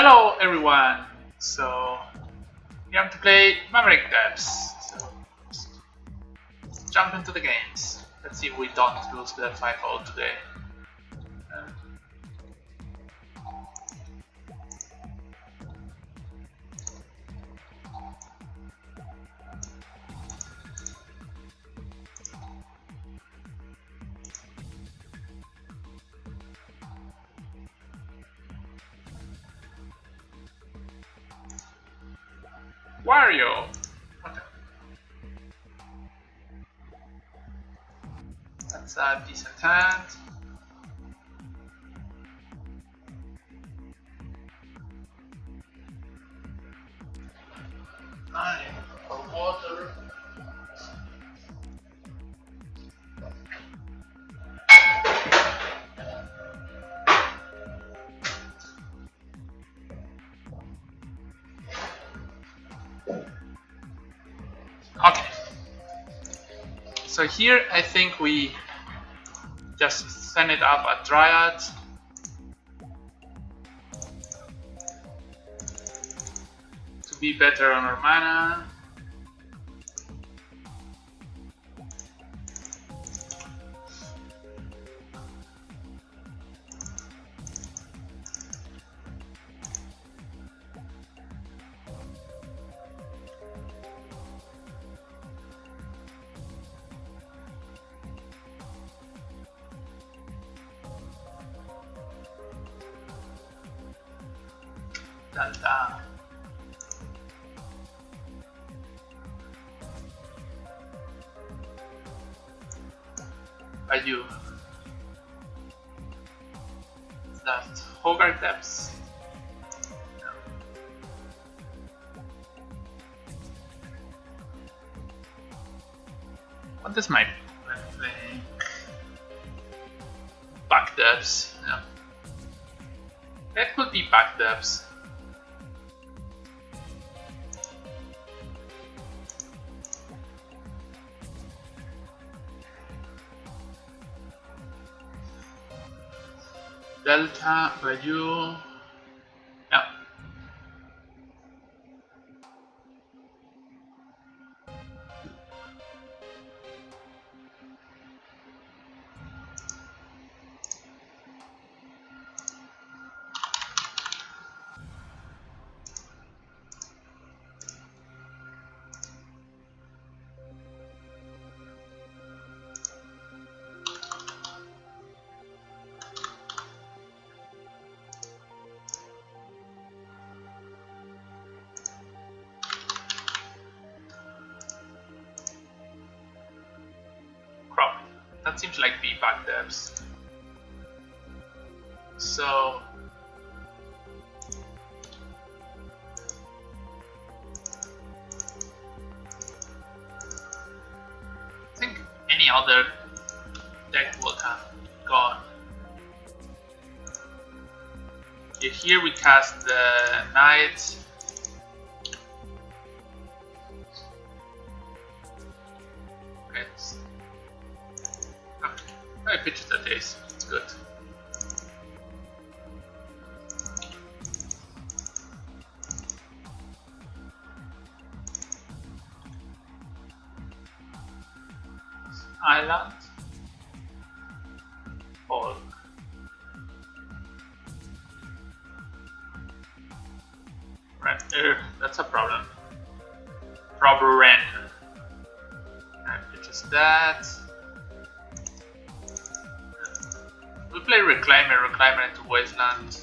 Hello everyone! So we have to play Maverik depths. So let's jump into the games. Let's see if we don't lose the 5-0 today. Wario! That's a decent hand. For water. Okay. So here I think we just send it up a Dryad. To be better on our mana. Delta. By you. That Hogarth depths. No. What is my playing? Back depths. No. That could be back depths. Delta by you. Yeah. That seems like B back depths. So I think any other deck would have gone. Okay, here we cast the Knight. I pitched that ace, it's good. Island. Hulk. Ren, that's a problem. Proper Ren. I pitches that. We play Reclaimer into Wasteland.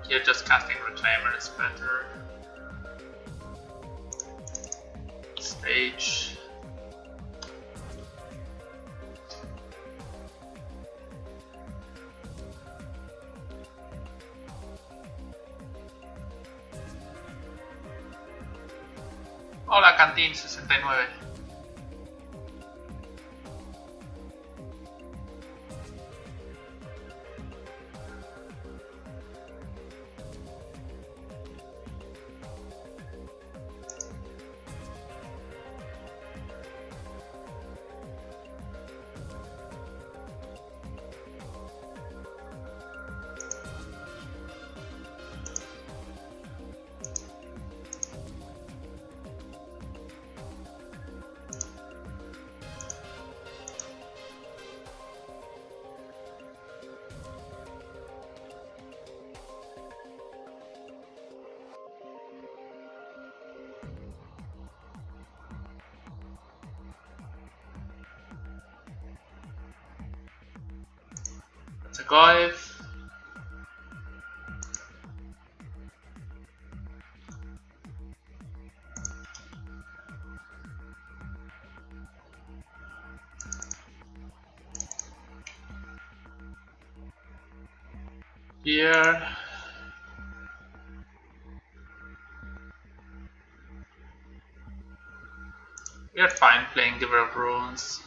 Here just casting Reclaimer is better. Stage. Hola Cantín 69. It's a Goif. Here. We are fine playing Giver of Runes.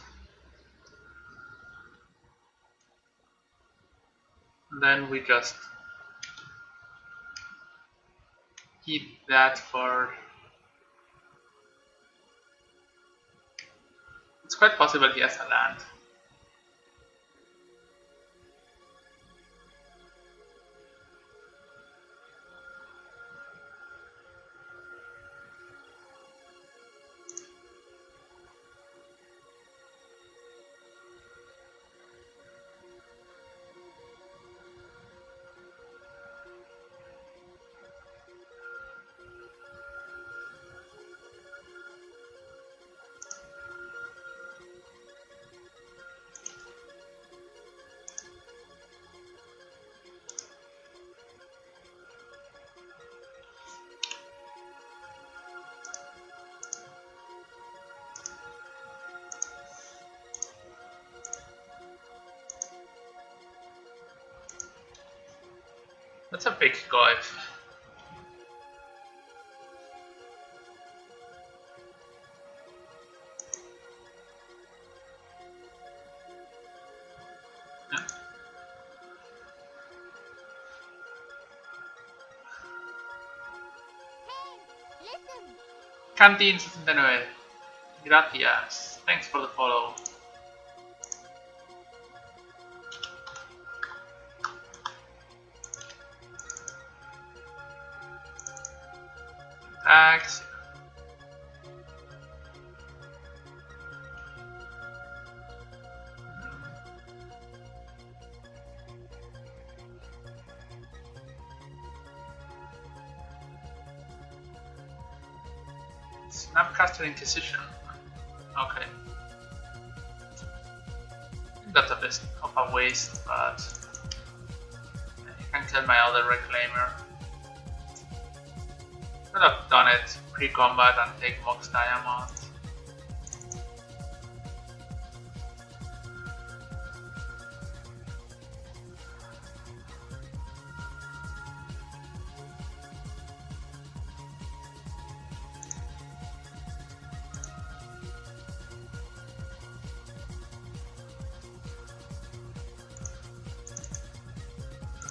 And then we just keep that for... It's quite possible he has a land. That's a big Goif. Yeah. Canteen 69. Gracias. Thanks for the follow. Thanks. Snapcaster Inquisition. Okay. That's a bit of a waste, but I can kill my other Reclaimer. Could have done it pre-combat and take Mox Diamond.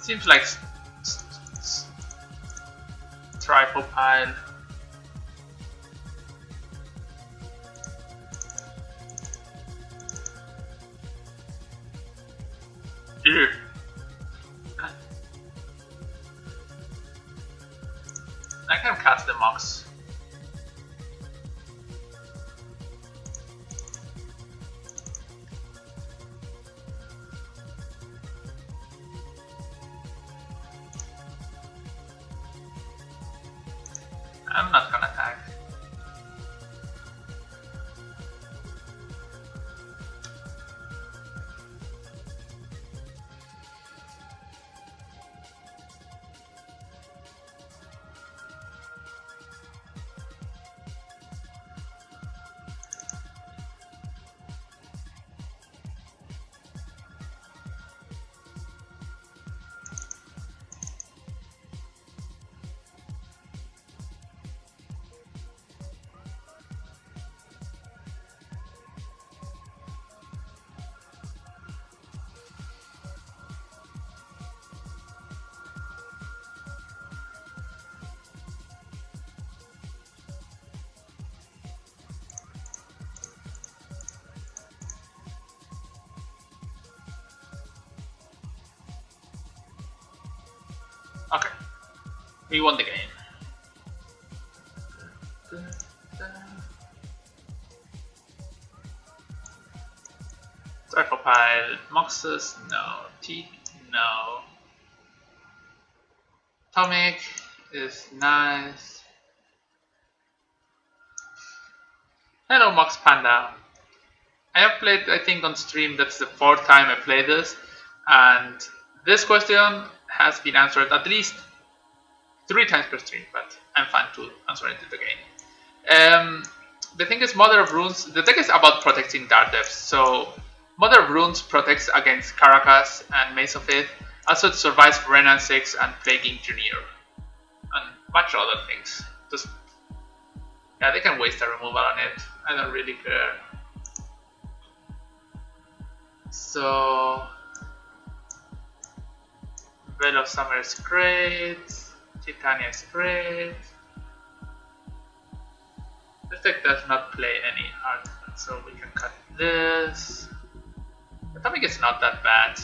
Seems like trifle pile. Ew. I can cast the Mox. I'm not gonna attack. Okay, we won the game. Trifle pile, Moxes, no. Teak, no. Atomic is nice. Hello Mox Panda. I have played, I think on stream, that's the 4th time I played this, and This question has been answered at least 3 times per stream, but I'm fine to answer it again. The thing is, Mother of Runes, the deck is about protecting Dark Depths, so Mother of Runes protects against Caracas and Maze of Ith. Also, it survives Renan 6 and Plaguing Junior, and much other things. Just, yeah, they can waste a removal on it. I don't really care. So, Veil of Summer is great. Titania is great. This deck does not play any art, so we can cut this. Atomic is not that bad.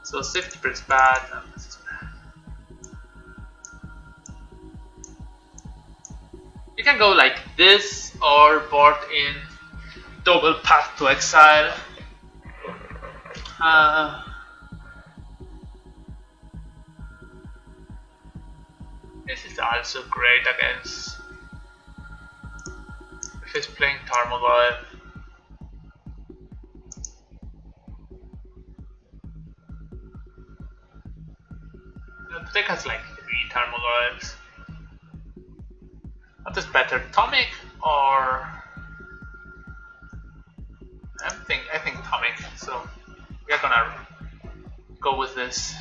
So Safety is bad, and this is bad. You can go like this, or board in double Path to Exile. This is also great against if he's playing Tarmogoyf. The deck has like 3 Tarmogoyfs. What is better, Atomic or I think Atomic, so we are gonna go with this.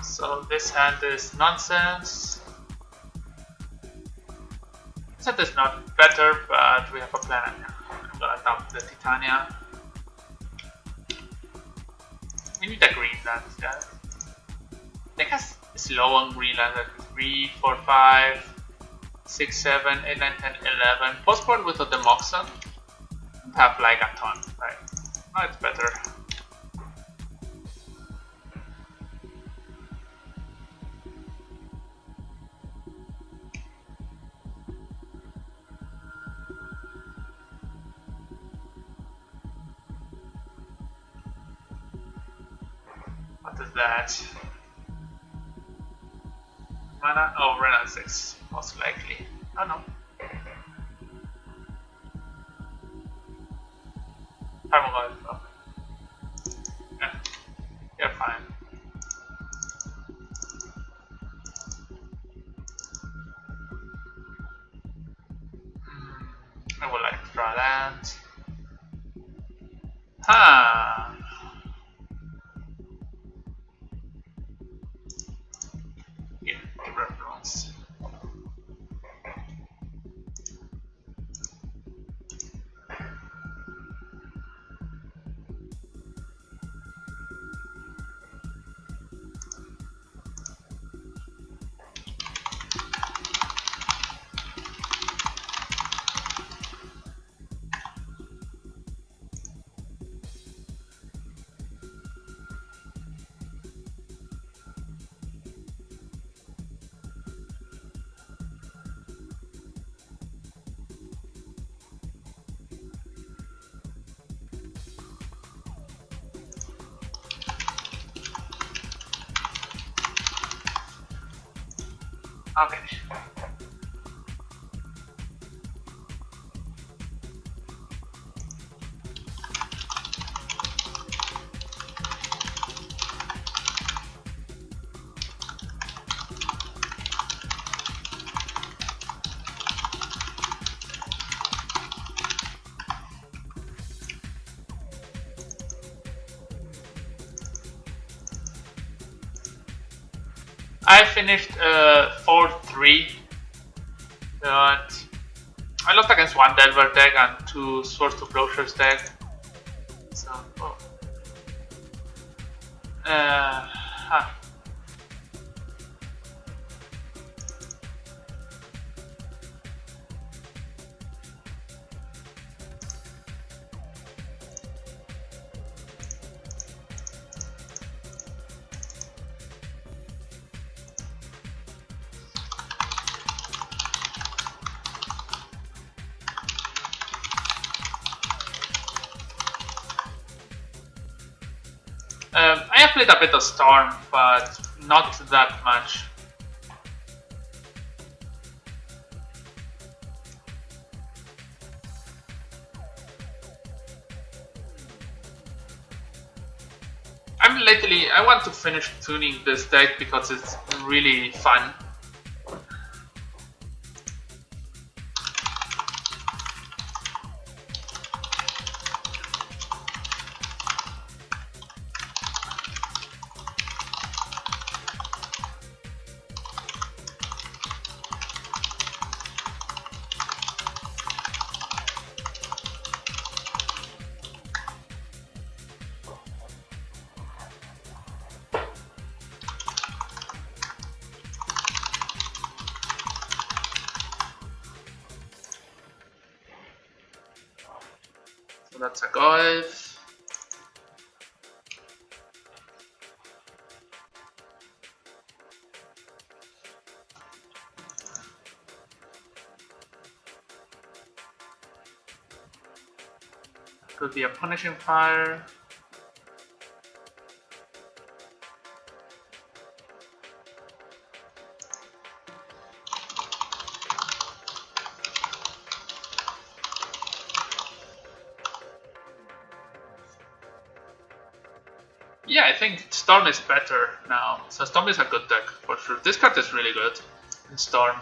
So this hand is nonsense. This hand is not better, but we have a plan. I'm gonna dump the Titania. We need a green land, guys. I think it's low on green land, like 3, 4, 5, 6, 7, 8, 9, 10, 11. Postboard with the Demoxon. Don't have like a ton, right? No, it's better. What is that? Mana? Oh, Renan 6, most likely. Oh no. Tarmogoyf. Oh. Yeah, you're fine. I would like to draw land. Huh. Yeah, reference. Okay. I finished 4-3, but I lost against one Delver deck and two Swords to Plowshares deck. So, huh. I have played a bit of Storm, but not that much. I want to finish tuning this deck because it's really fun. So that's a golf. Could be a Punishing Fire. Yeah, I think Storm is better now. So Storm is a good deck for sure. This card is really good in Storm.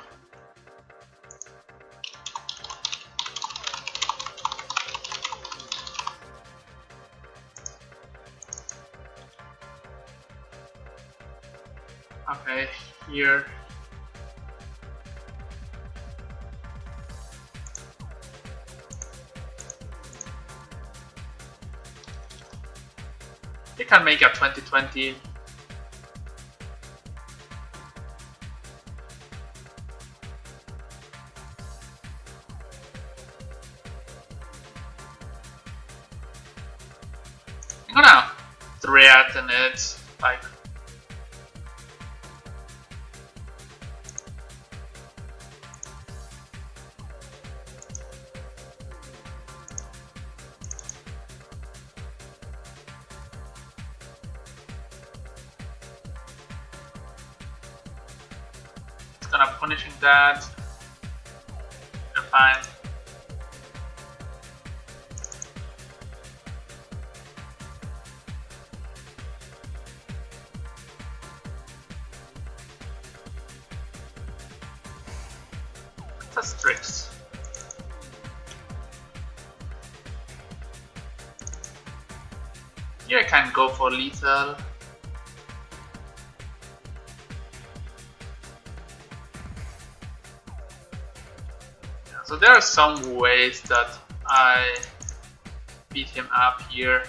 Okay, here. You can make a 2020. I'm gonna threaten it, like. Gonna punishing that. You're fine. That's tricks. Here I can go for lethal. So there are some ways that I beat him up here.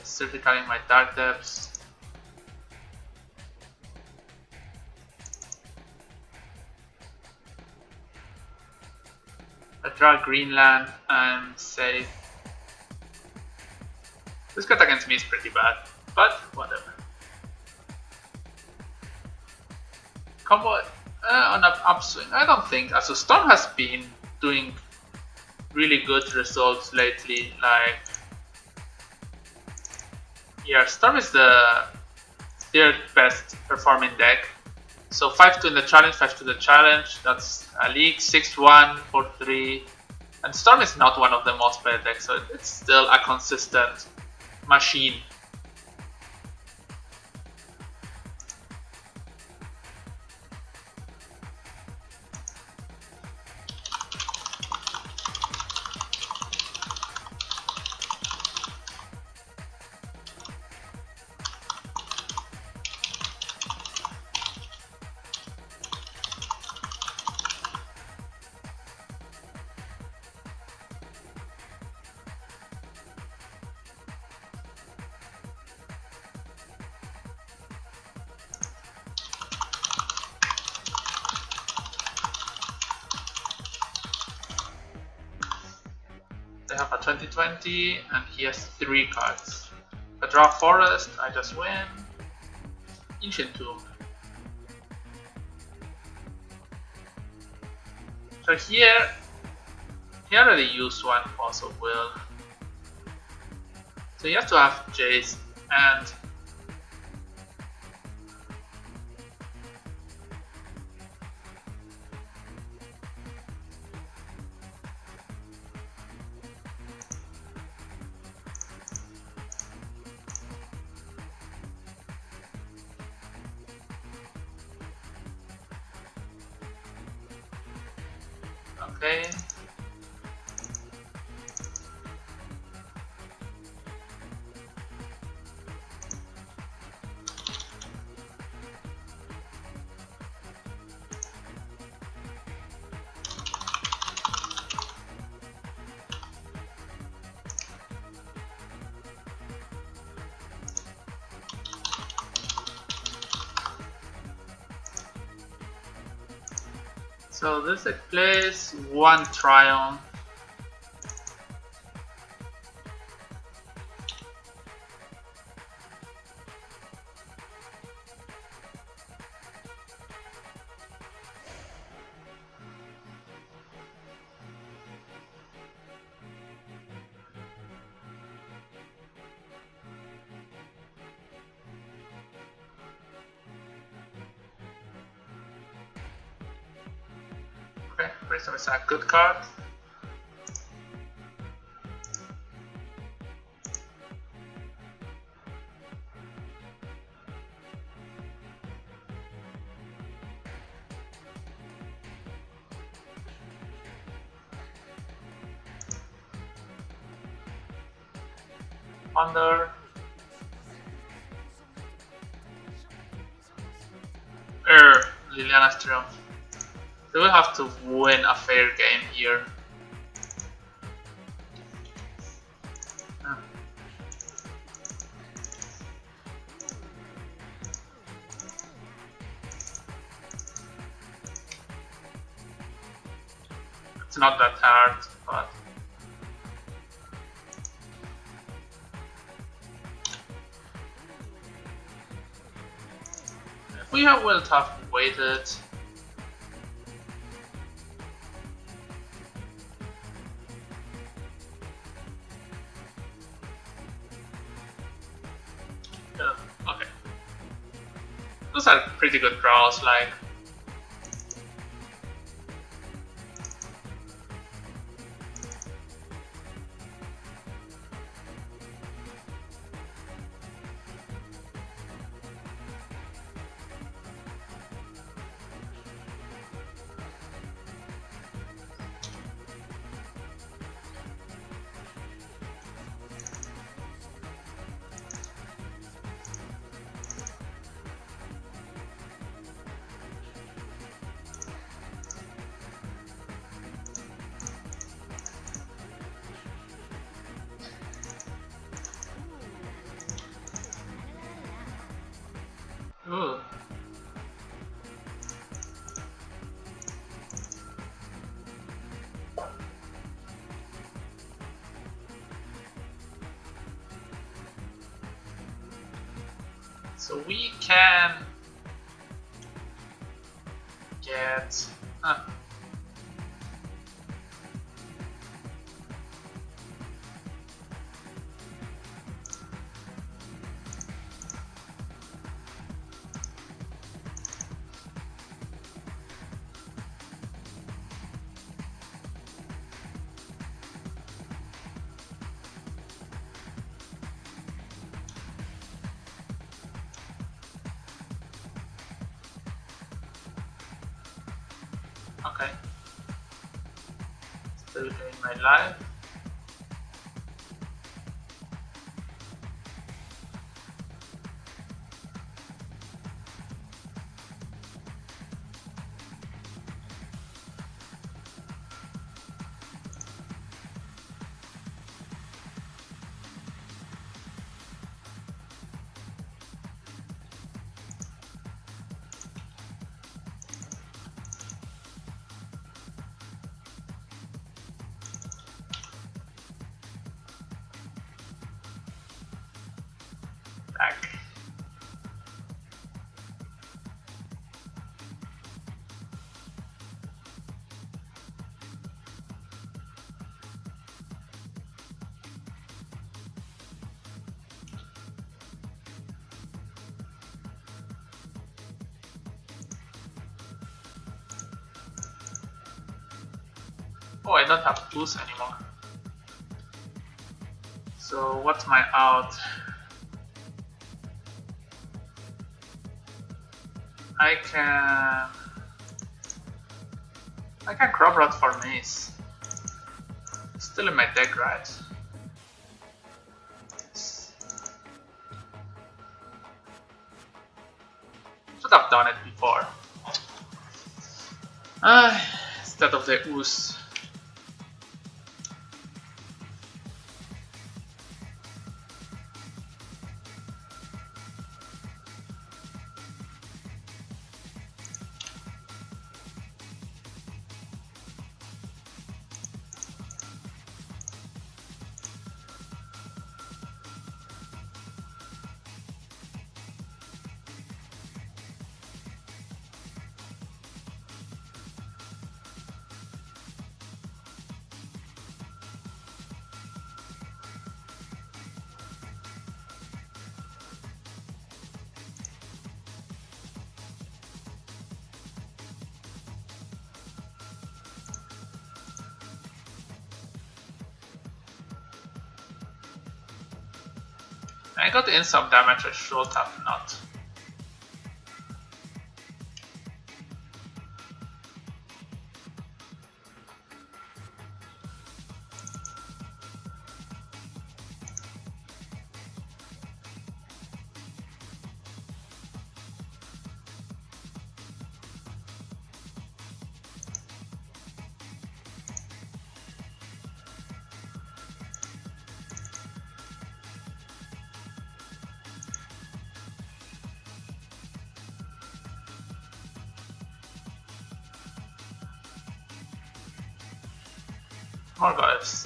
Certifying my Dark Depths. I draw Greenland and save. This card against me is pretty bad, but whatever. Combo on an upswing, I don't think. So Storm has been doing really good results lately. Like, yeah, Storm is the third best performing deck. So 5-2 in the challenge, 5-2 the challenge. That's a league, 6-1, 4-3. And Storm is not one of the most played decks, so it's still a consistent machine. They have a 20/20, and he has 3 cards. If I draw Forest, I just win. Ancient Tomb. So here, he already used one Pulse of Will. So you have to have Jace and okay. So this takes place, 1 Triumph. Okay, Prism is a good card. Thunder. Liliana's Triumph. They will have to win a fair game here. It's not that hard, but we will have waited. Okay. Those are pretty good draws, like. Ooh. So we can get. Okay. Still in my life. back. Oh, I don't have boost anymore. So what's my out? I can crop rot for mace. Still in my deck, right? Should have done it before. Instead of the ooze. I got in some damage I should have not. More guys.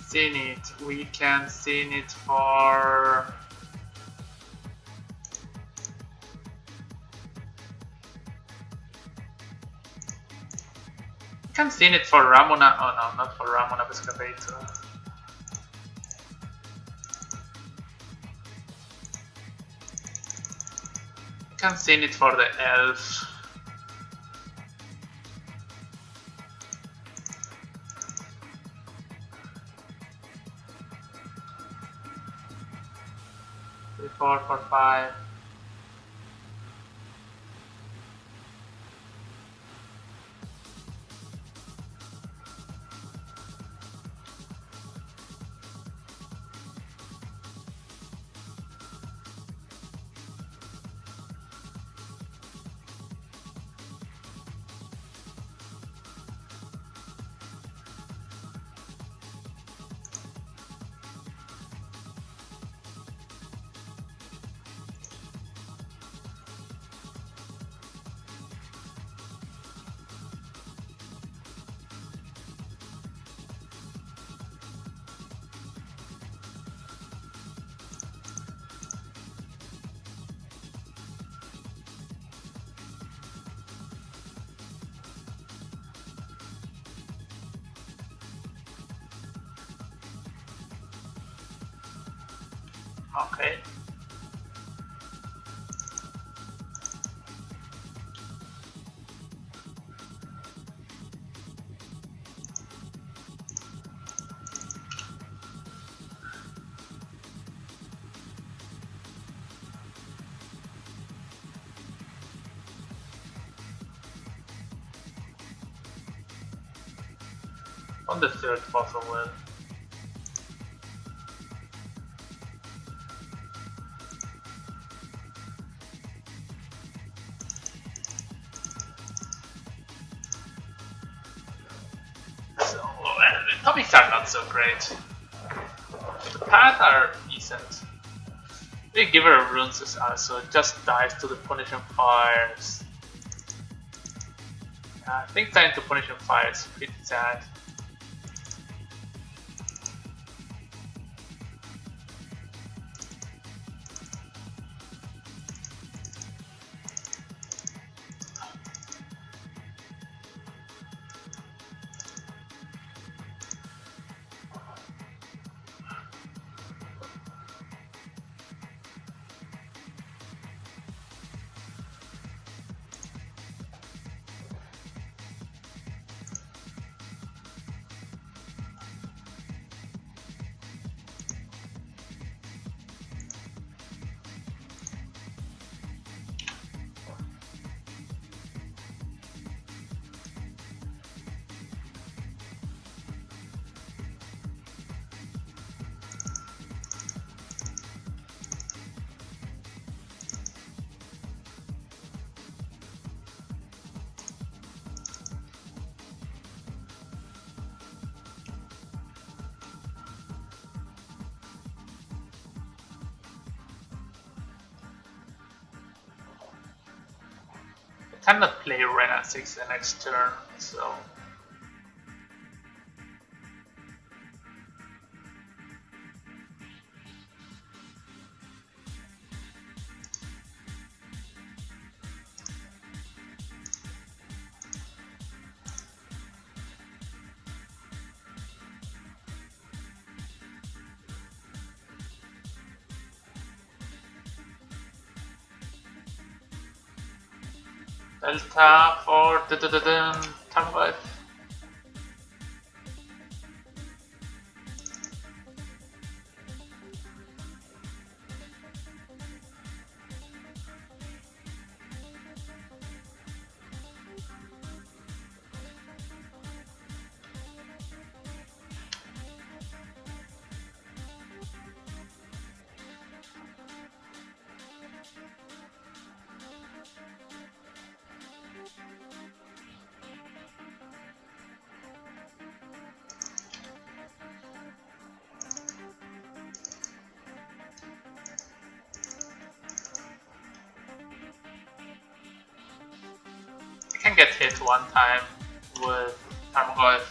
Seen it. We can seen it for. We can seen it for Ramona. Oh no, not for Ramona Pescavator. Can seen it for the elf. Three, 4, 4, 5. Okay. On the third fossil well. So, the topics are not so great. The paths are decent. The Giver of Runes is also just dies to the Punishing Fires. I think time to punish on fire is pretty sad. Cannot play Ren 6 the next turn, so Delta for turn 5. I can get hit one time with Tarmogoyf.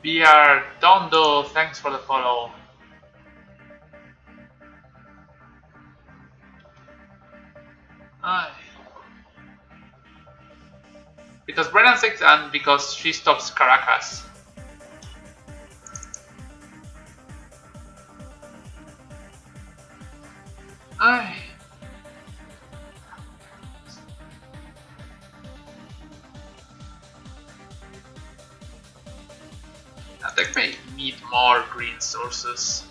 BR Dondo, thanks for the follow. Because Brennan 6 and because she stops Caracas. That deck may need more green sources.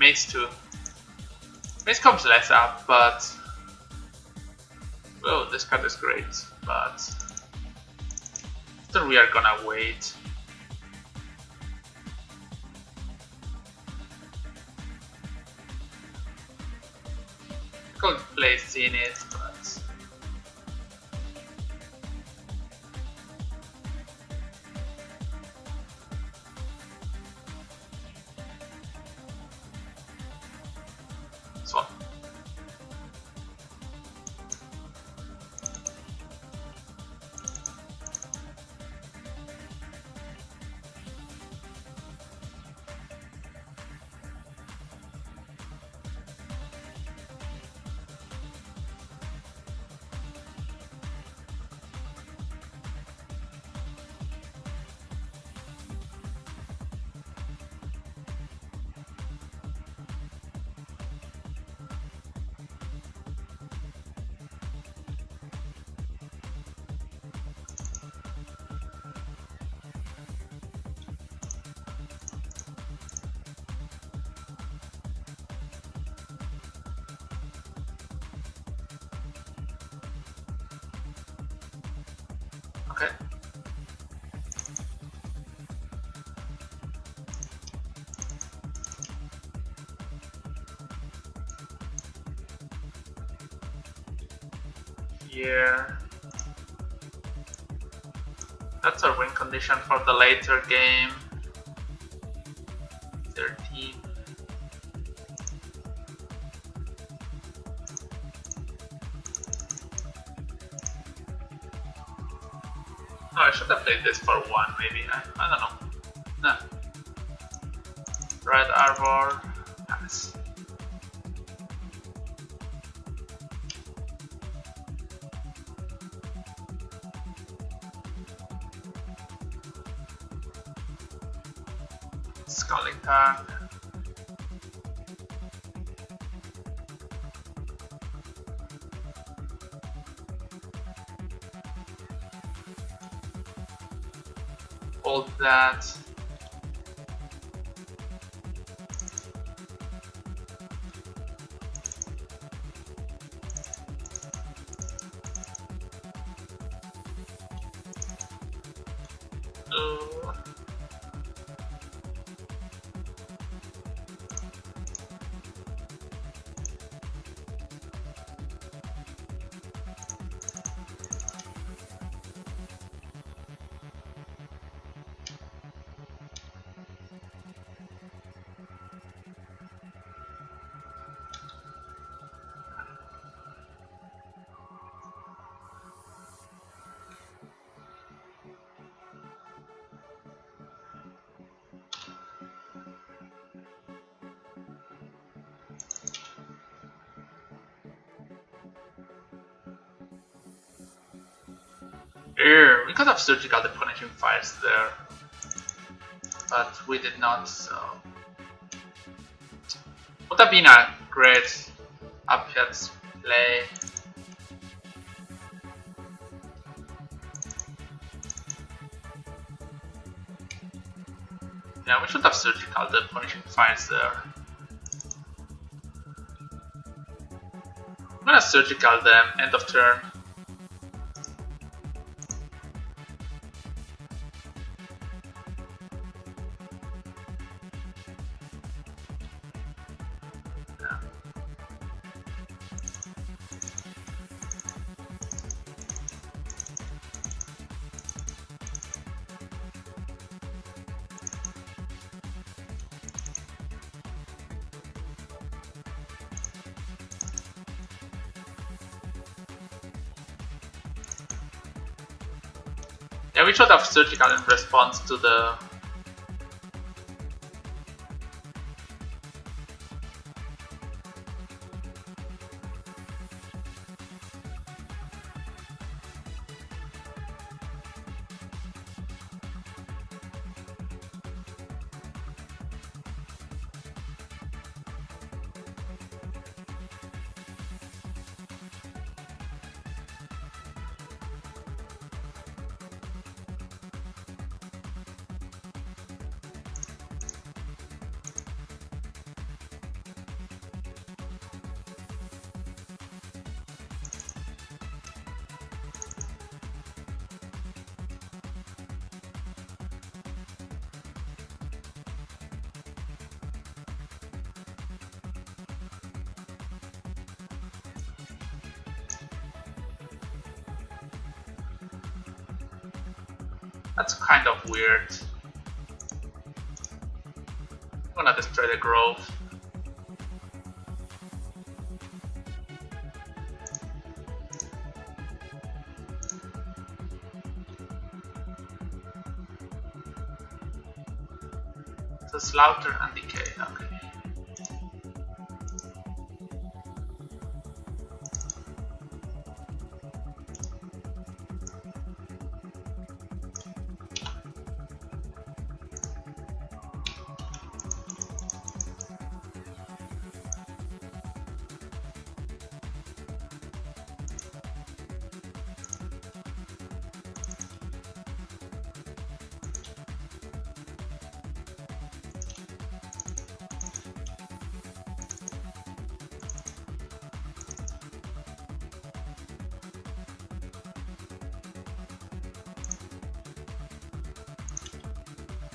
Mace 2. Mace comes less up, but... Well, this card is great, but... Then we are gonna wait. Could play Zenith, but... This one. Okay. Here. That's our win condition for the later game. 13. Oh, I should have played this for 1 maybe. I don't know. No. Red Arbor. Pass. Sculling Tag. Hold that. We could have surgical the punishing fires there, but we did not, so would have been a great upset play. Yeah, we should have surgical the punishing fires there. I'm gonna surgical them end of turn. Yeah, we should have surgical in response to the... That's kind of weird. I'm gonna destroy the grove. So slaughter and decay, okay.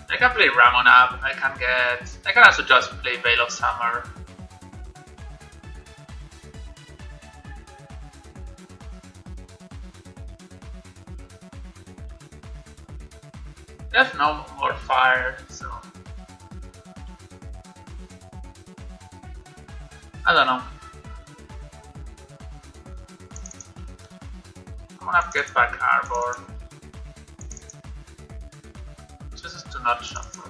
I can play Ramon up, I can also just play Veil of Summer. There's no more fire, so I don't know. I'm gonna get back Arbor. Just to not shuffle.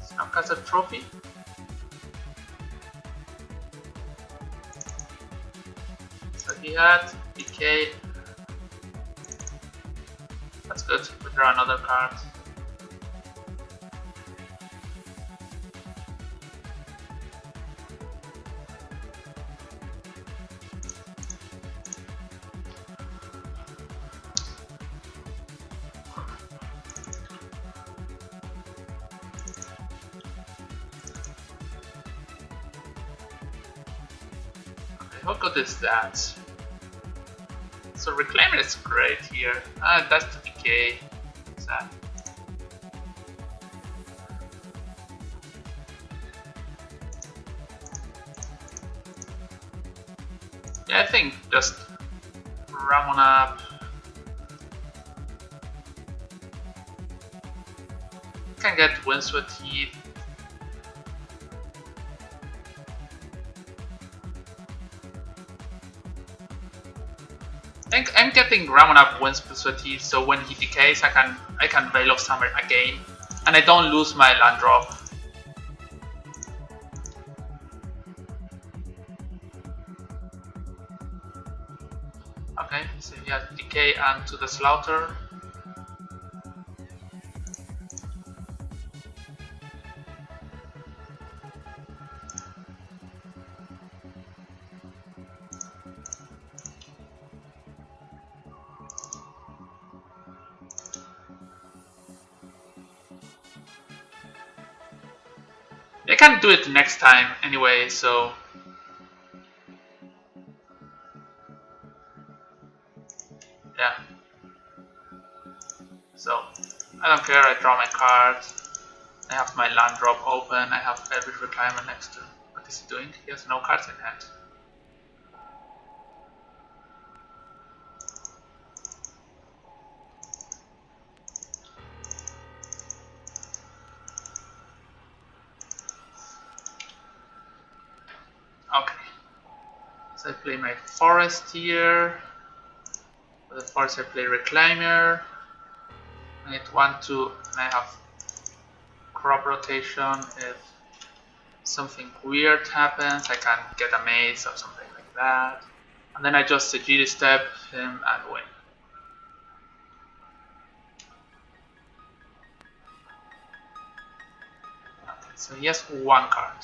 Snapcaster trophy. So he had decay. That's good. We draw another card. How good is that? So Reclaimer is great here. That's the decay. Sad. Yeah, I think just Ramon up. Can get Windswept Heat. I'm getting Ramon up Windswept Heat, so when he decays, I can Veil of Summer again, and I don't lose my land drop. Okay, so he has decay and to the slaughter. I can do it next time anyway, so yeah. So I don't care, I draw my card. I have my land drop open, I have every Reclaimer next to. What is he doing? He has no cards in hand. Okay. So I play my forest here. For the forest I play Reclaimer. I need 1, 2, and I have crop rotation. If something weird happens, I can get a maze or something like that. And then I just Sagiri step him and win. Okay, so he has 1 card.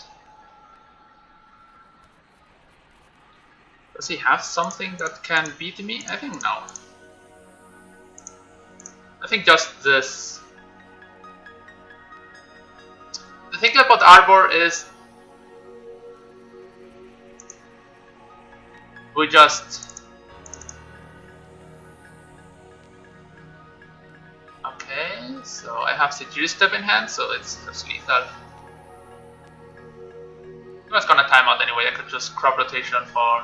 Does he have something that can beat me? I think no. I think just this. The thing about Arbor is we just... Okay. So I have Security Step in hand, so it's just lethal. It was gonna time out anyway, I could just crop rotation for...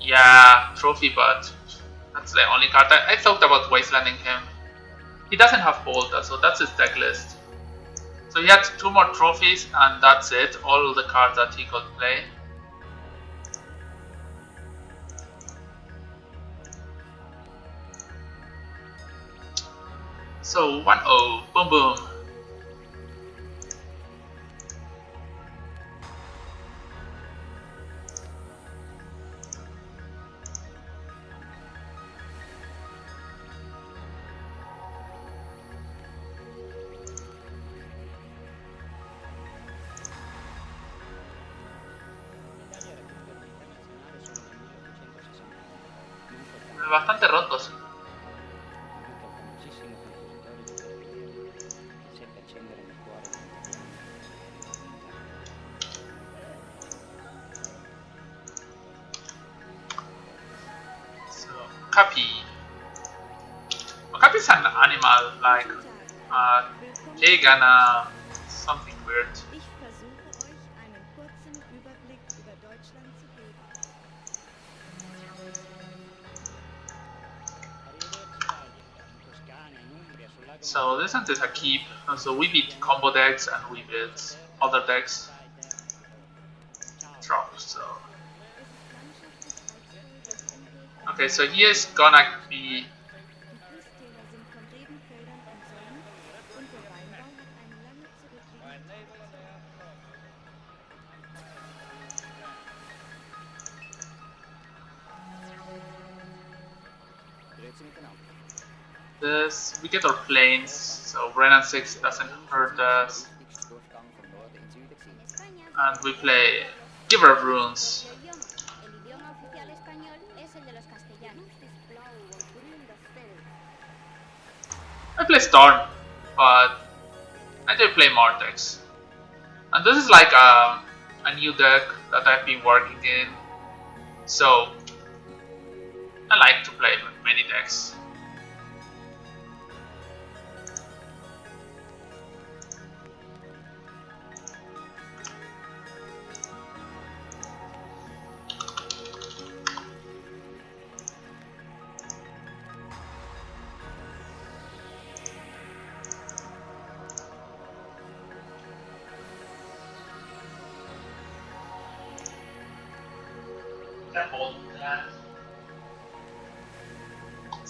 Yeah, trophy, but that's the only card. I thought about wastelanding him. He doesn't have Bolter, so that's his deck list. So he had 2 more trophies, and that's it. All the cards that he could play. So 1-0, boom boom. Bastante rotos. So Cappy. Well, Cappy is an animal like Tegana, something weird. So this one is a keep, so we beat combo decks and we beat other decks. Drop, so... Okay, so he is gonna be... This, we get our planes, so Renan 6 doesn't hurt us. And we play Giver of Runes. I play Storm, but I do play Mortex. And this is like a new deck that I've been working in. So I like to play many decks.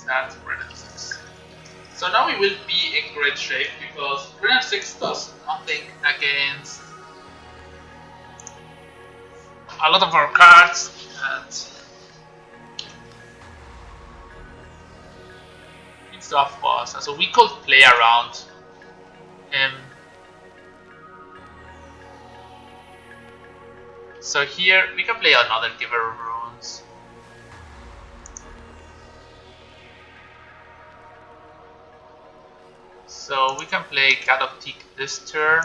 That's Renan 6. So now we will be in great shape because Renan 6 does nothing against a lot of our cards, and it's off boss, and so we could play around him. So here we can play another Giver of Runes. So we can play God of Teak this turn.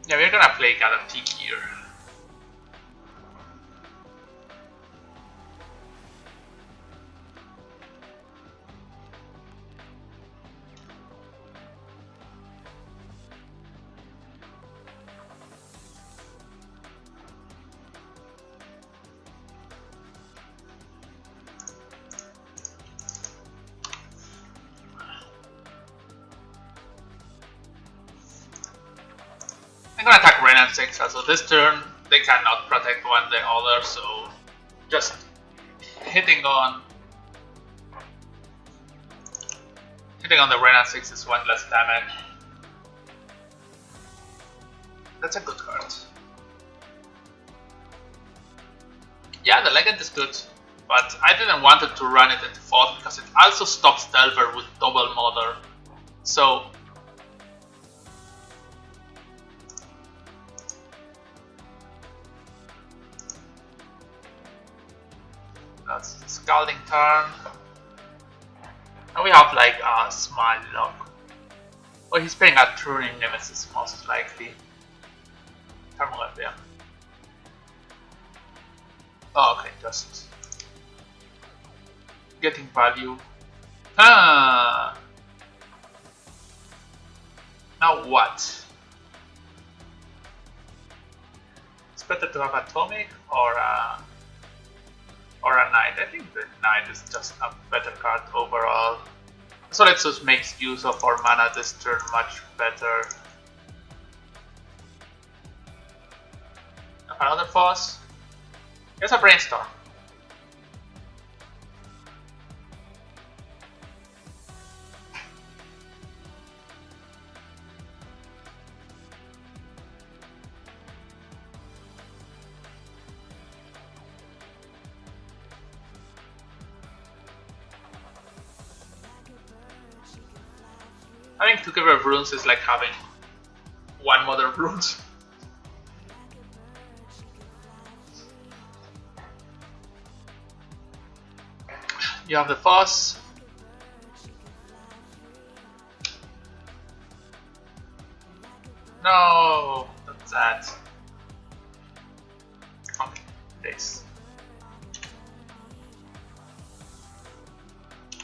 Yeah, we're gonna play God of Teak here. I'm gonna attack Renan 6, so this turn they cannot protect one the other, so just hitting on the Renan 6 is 1 less damage. That's a good card. Yeah, the Legend is good, but I didn't want it to run it into 4th because it also stops Delver with double Mother. So that's Scalding turn. And we have like a Smile Lock. Oh, he's playing a Turing Nemesis, most likely. Thermoglyph, yeah. Oh, okay, just getting value. Ah! Now what? It's better to have Atomic or a Knight. I think the Knight is just a better card overall. So let's just make use of our mana this turn much better. Have another Foss. Here's a Brainstorm. Having 2 Giver of Runes is like having 1 Mother of Runes. You have the Foss. No, that's that. Okay, this.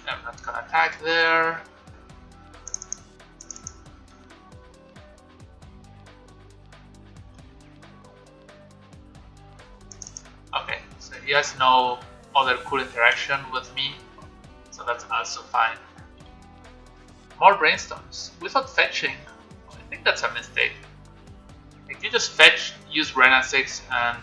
I'm not gonna attack there. Okay, so he has no other cool interaction with me, so that's also fine. More Brainstorms without fetching. I think that's a mistake. Like you just fetch, use Rena 6 and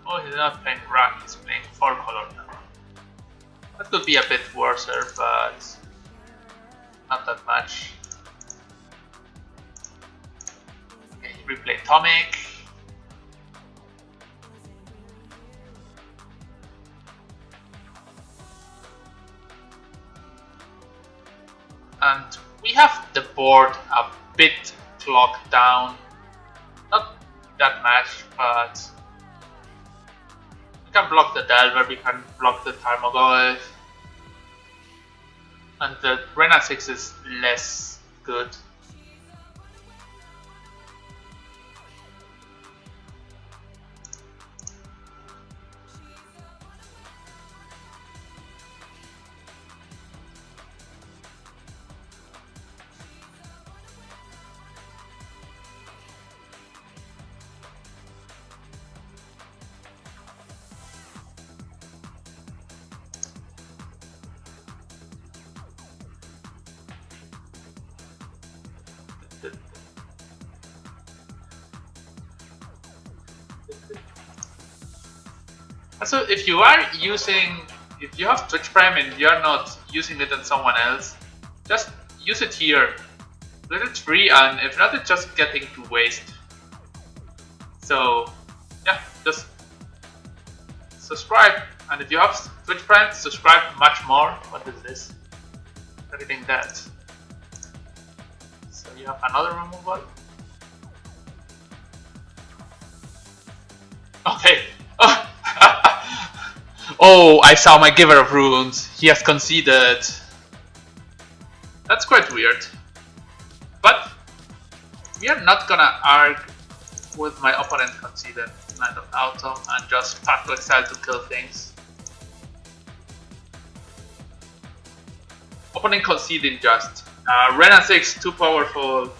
oh, he's not playing Rock, he's playing 4 color now. That could be a bit worse, but not that much. Okay, replay Atomic. And we have the board a bit clogged down. Not that much, but we can block the Delver, we can block the Tarmogoyf. And the Rena 6 is less good. So if you are using, if you have Twitch Prime and you're not using it on someone else, just use it here. Let it free, and if not, it's just getting to waste. So yeah, just subscribe, and if you have Twitch Prime, subscribe much more. What is this? Everything that. So you have another removal. Okay. Oh, I saw my Giver of Runes. He has conceded. That's quite weird. But we are not gonna argue with my opponent conceded Land of Autumn and just path to exile to kill things. Opponent conceding just. Rena 6, too powerful.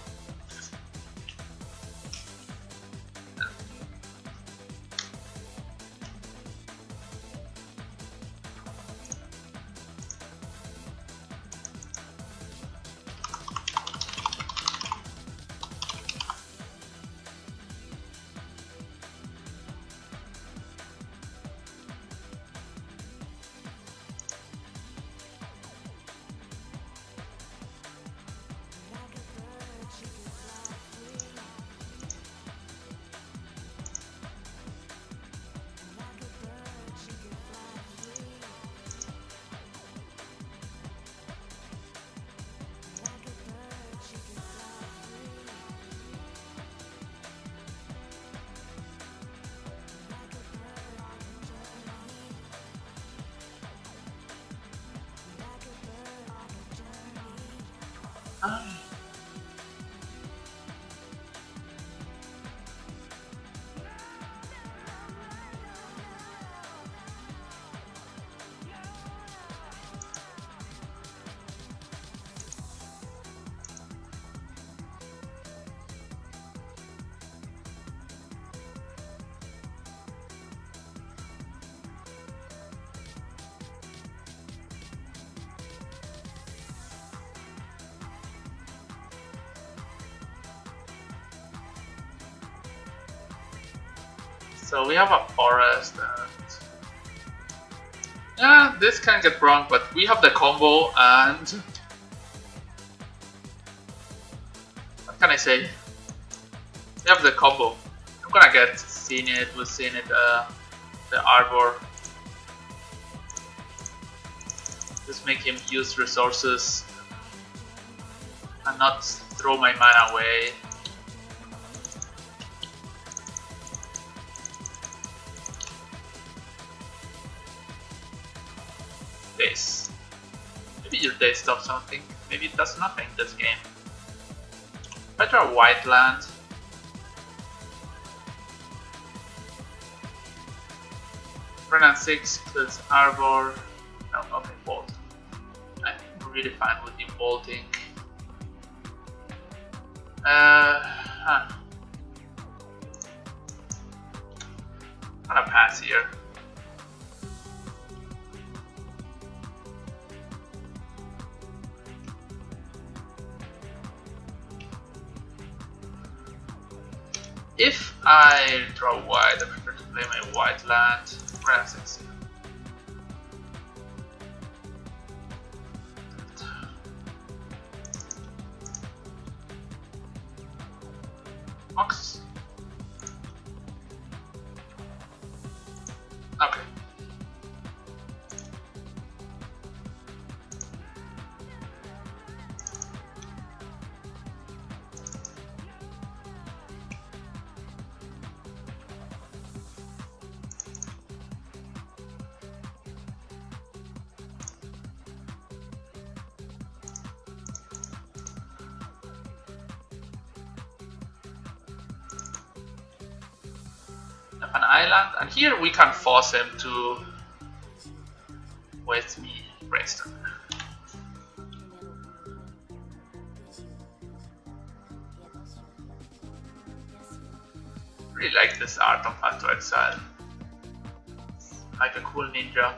Ah. So we have a forest and yeah, this can get wrong, but we have the combo and what can I say? We have the combo. I'm gonna get Zenith with Zenith, the Arbor. Just make him use resources and not throw my mana away. Days. Maybe your day stops something. Maybe it does nothing this game. If I draw a white land, run on 6 kills Arbor. No, okay, bolt. I'm really fine with the bolting. I'm gonna pass here. If I draw white, I prefer to play my white land. Run 6. Box. Okay. Have an island, and here we can force him to waste me brainstorm. Really like this art on Path to Exile. Like a cool ninja.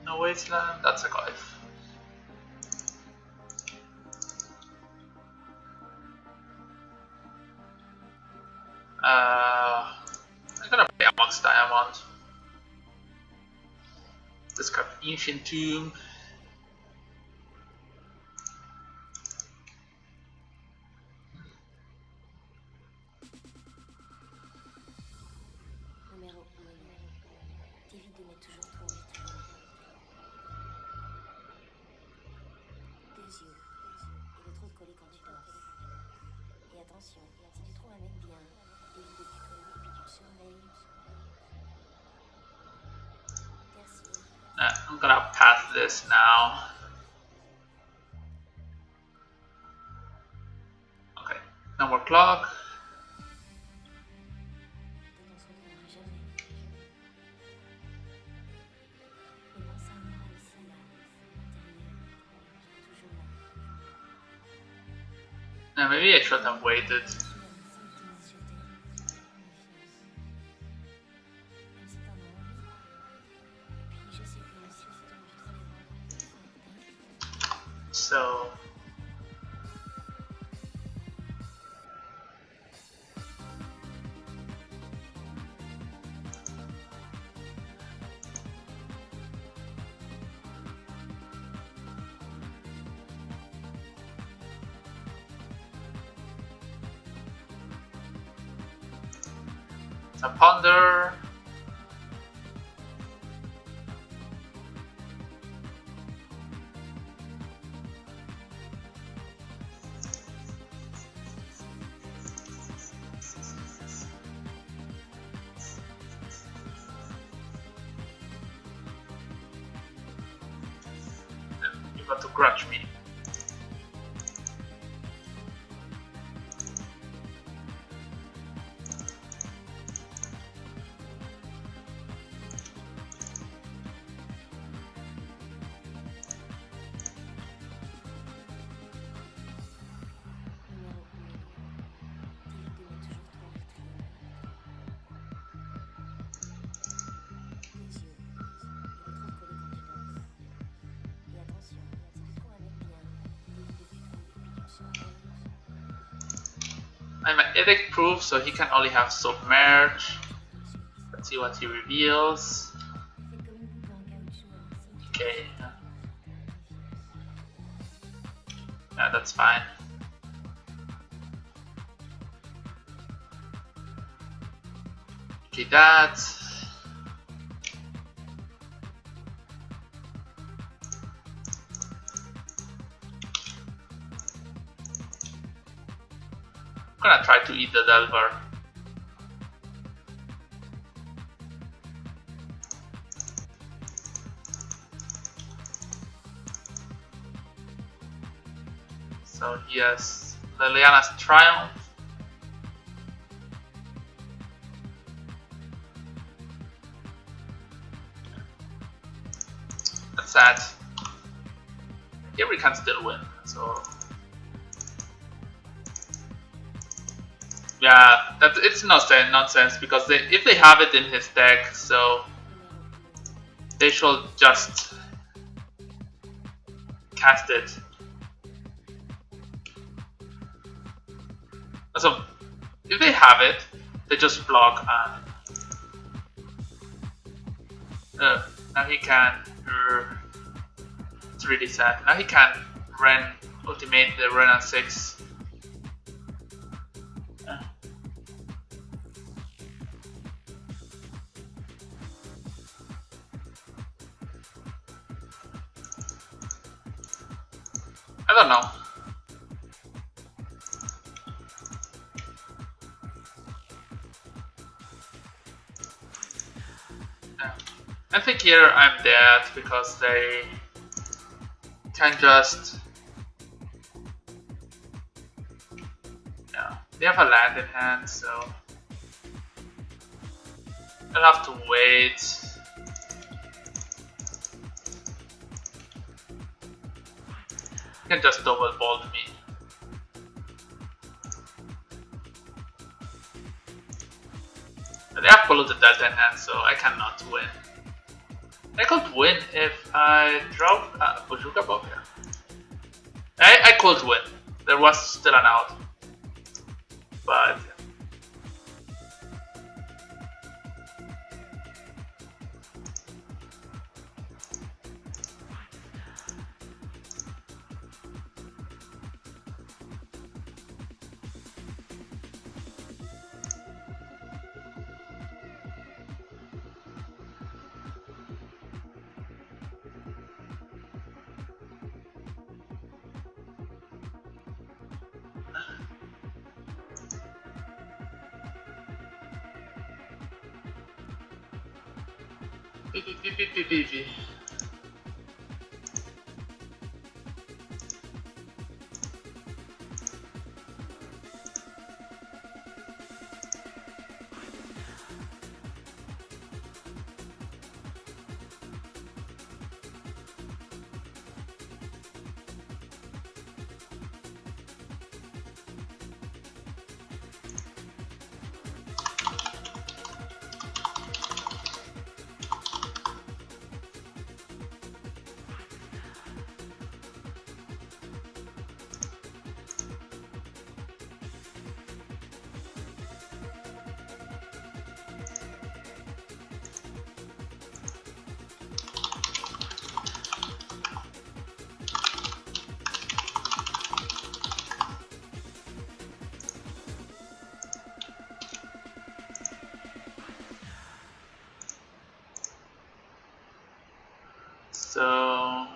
No wasteland, that's a golf. I'm gonna play Amongst Diamond. Discard Ancient Tomb. I'm gonna pass this now. Okay, no more clock. Now maybe I should have waited. So a ponder. You got to grudge me. I'm an edict proof, so he can only have submerge. Let's see what he reveals. Okay. Yeah, that's fine. Okay, that. I'm gonna try to eat the Delver. So he has Liliana's Triumph. That's sad. Here we can still win, so yeah, it's nonsense because if they have it in his deck, so they should just cast it. So if they have it, they just block and now he can. It's really sad. Now he can ultimate the Ren 6. I don't know. I think here I'm dead because they can just, yeah, they have a land in hand, so I'll have to wait. You can just double bolt me. But they have polluted delta in hand, so I cannot win. I could win if I dropped Bojuka Bob here. I could win. There was still an out. But PvP. So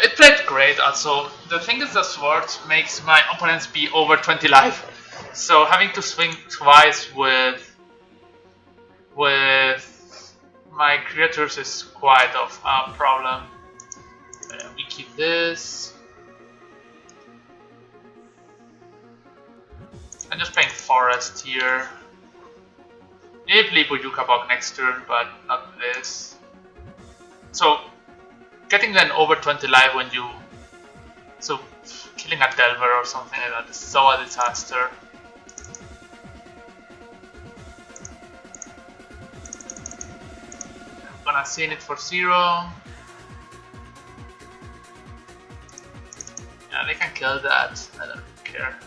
it played great also. The thing is the sword makes my opponents be over 20 life. So having to swing twice with my creatures is quite of a problem. We keep this. I'm just playing forest here. Maybe play Boyuka Bog next turn, but not this. So getting them over 20 life when you killing a Delver or something like that is so a disaster. I'm gonna send it for 0. Yeah, they can kill that. I don't care.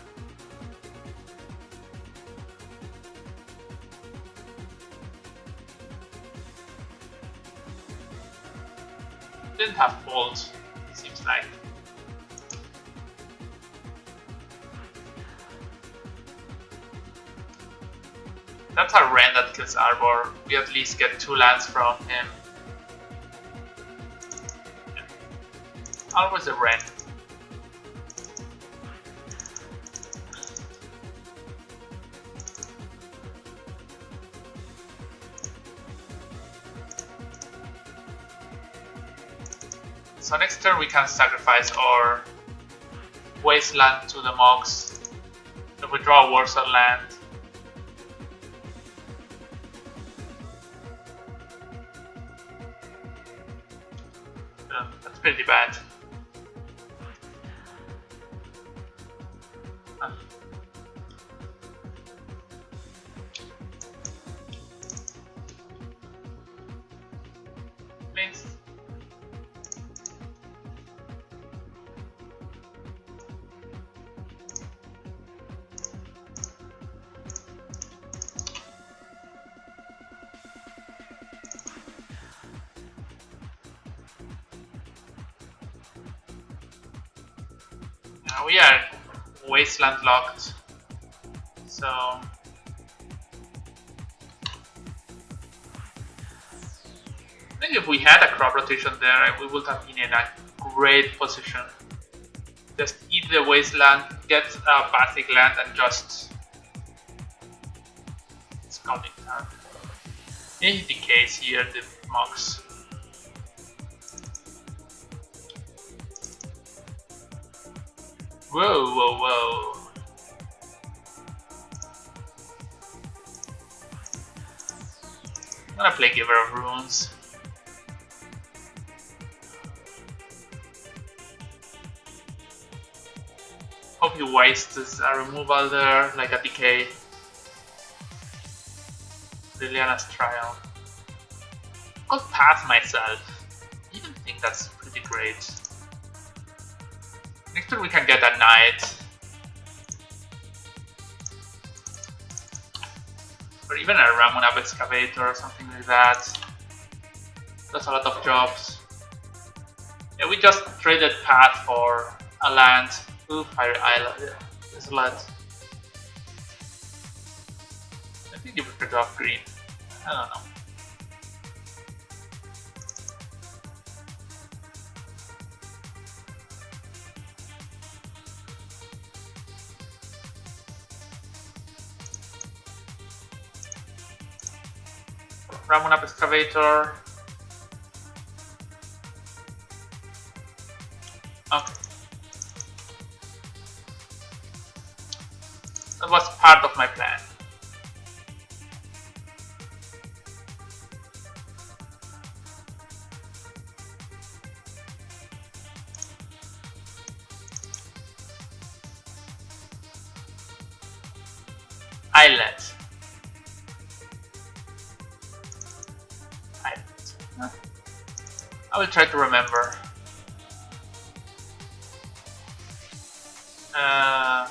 Didn't have bolt, seems like. That's a Ren that kills Arbor. We at least get 2 lands from him. Yeah. Always a Ren. So next turn we can sacrifice our Wasteland to the Mox. If we draw a Warsaw land. That's pretty bad. Please. We are Wasteland locked, so I think if we had a crop rotation there, we would have been in a great position. Just eat the Wasteland, get a basic land, and just scouting turn. In the case here, the Mox. Whoa, whoa, whoa. I'm gonna play Giver of Runes. Hope he wastes a removal there, like a decay. Liliana's Trial. I'll pass myself. I even think that's pretty great. Next turn we can get a Knight. Or even a Ramunap Excavator or something like that. Does a lot of jobs. Yeah, we just traded Path for a land. Ooh, Fire Island. Yeah, there's a lot. I think you prefer to have green. I don't know. Ramunap Excavator. Okay. That was part of my plan. Island. I will try to remember. I'm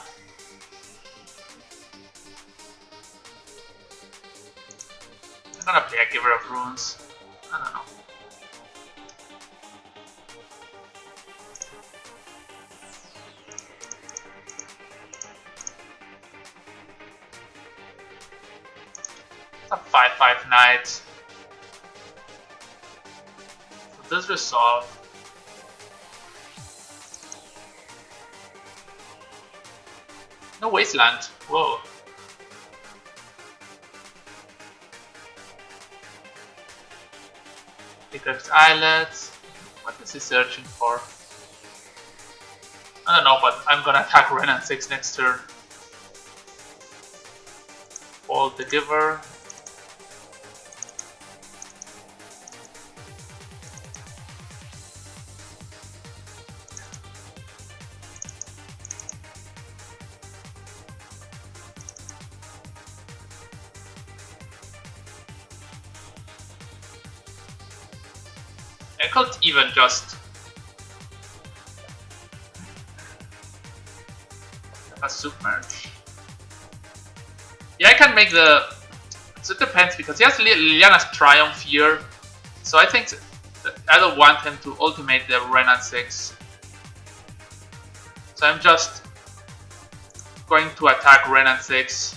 gonna play a Giver of Runes. I don't know. It's a 5/5 knight. This resolve. No wasteland. Whoa. Eclipse Islet. What is he searching for? I don't know, but I'm gonna attack Renan 6 next turn. Hold the Giver. I could even just have a submerge. Yeah, I can make the. So it depends because he has Liliana's Triumph here, so I think I don't want him to ultimate the Renan 6. So I'm just going to attack Renan 6.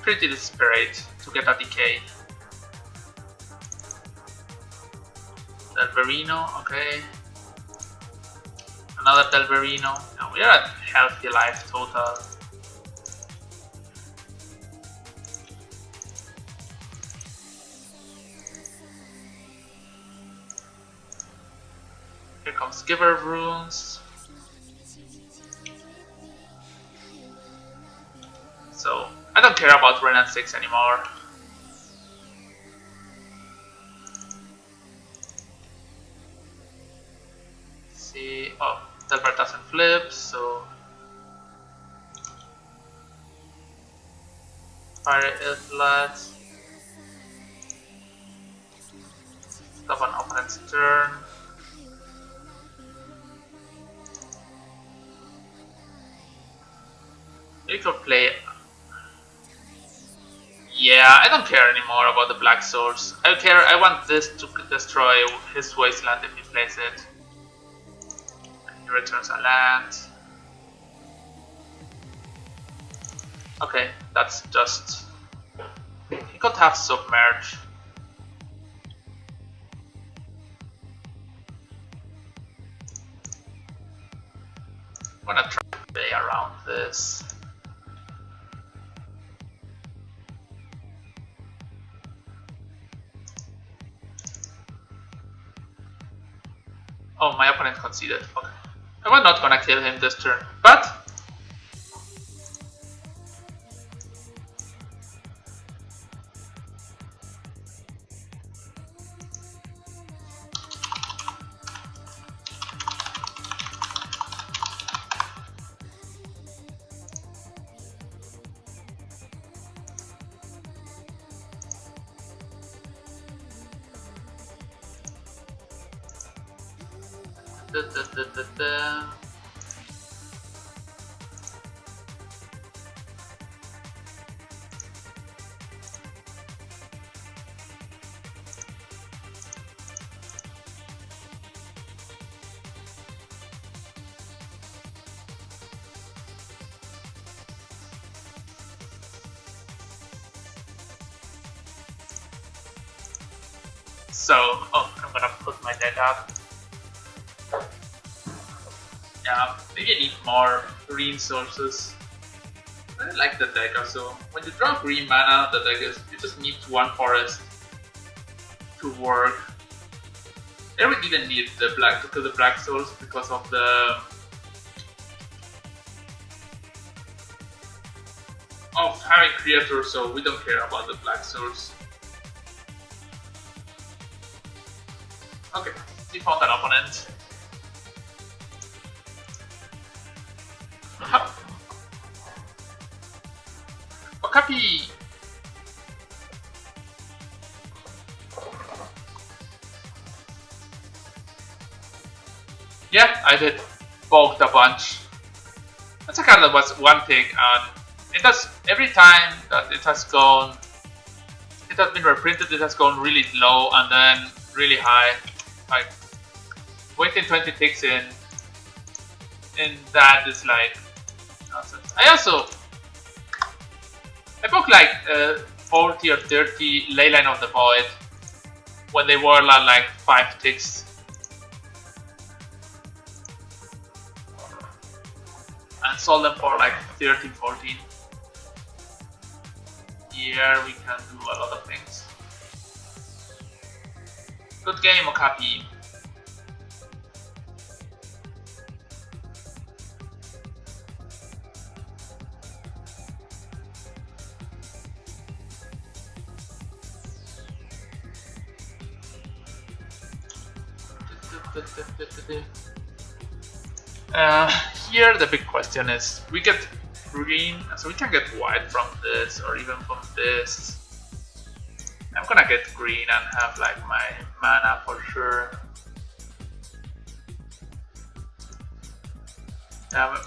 Pretty desperate to get a decay. Delverino, okay. Another Delverino. No, we are at healthy life total. Here comes Giver of Runes. So I don't care about Renan 6 anymore. See, oh, Delver doesn't flip, so Fire Iflat. Stop on opponent's turn. You could play. Yeah, I don't care anymore about the Black Source. I want this to destroy his wasteland if he plays it. And he returns a land. Okay, that's just. He could have Submerge. I'm gonna try to play around this. Oh, my opponent conceded. Okay. I was not gonna kill him this turn, but so, oh, I'm gonna put my deck up. Yeah, maybe I need more green sources. I like the deck also. When you draw green mana, the deck is, you just need one forest to work. I don't even need the black to kill the black souls because of the of having creators, so we don't care about the black source. Okay, we found an opponent. Okapi. Yeah, I did bulked a bunch. That's a card that was one tick, and it does every time that it has been reprinted. It has gone really low and then really high. Like waiting 20 ticks in that is like nonsense. I booked like 40 or 30 Leyline of the Void when they were like 5 ticks. And sold them for like 13, 14. Here we can do a lot of things. Good game, Okapi. Here the big question is, we get green, so we can get white from this or even from this. I'm gonna get green and have like my mana for sure.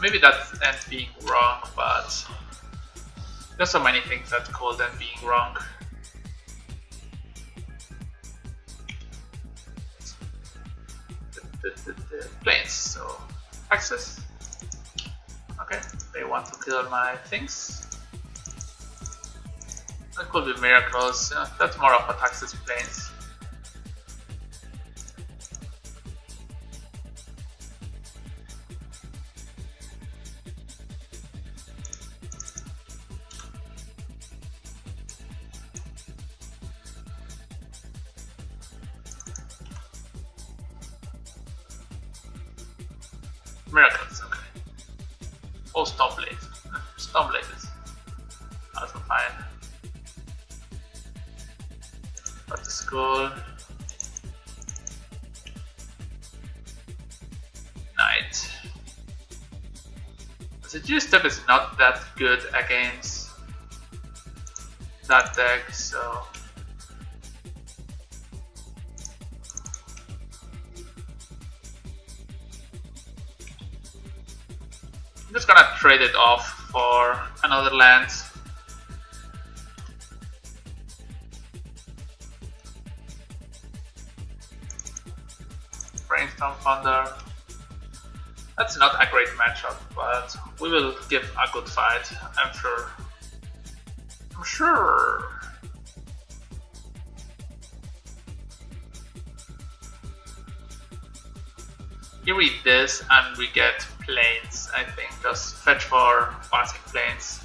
Maybe that ends being wrong, but there's so many things that could end being wrong. The planes, so access. Okay, they want to kill my things. That could be miracles. That's more of a Taxes planes. Miracles, okay. Oh, Stormblade. Stormblade is also fine. But the skull. Knight. The G-Step is not that good against that deck, so I'm just gonna trade it off for another land. Brainstorm Thunder. That's not a great matchup, but we will give a good fight, I'm sure. I'm sure. You read this and we get planes, I think. Just fetch for basic planes.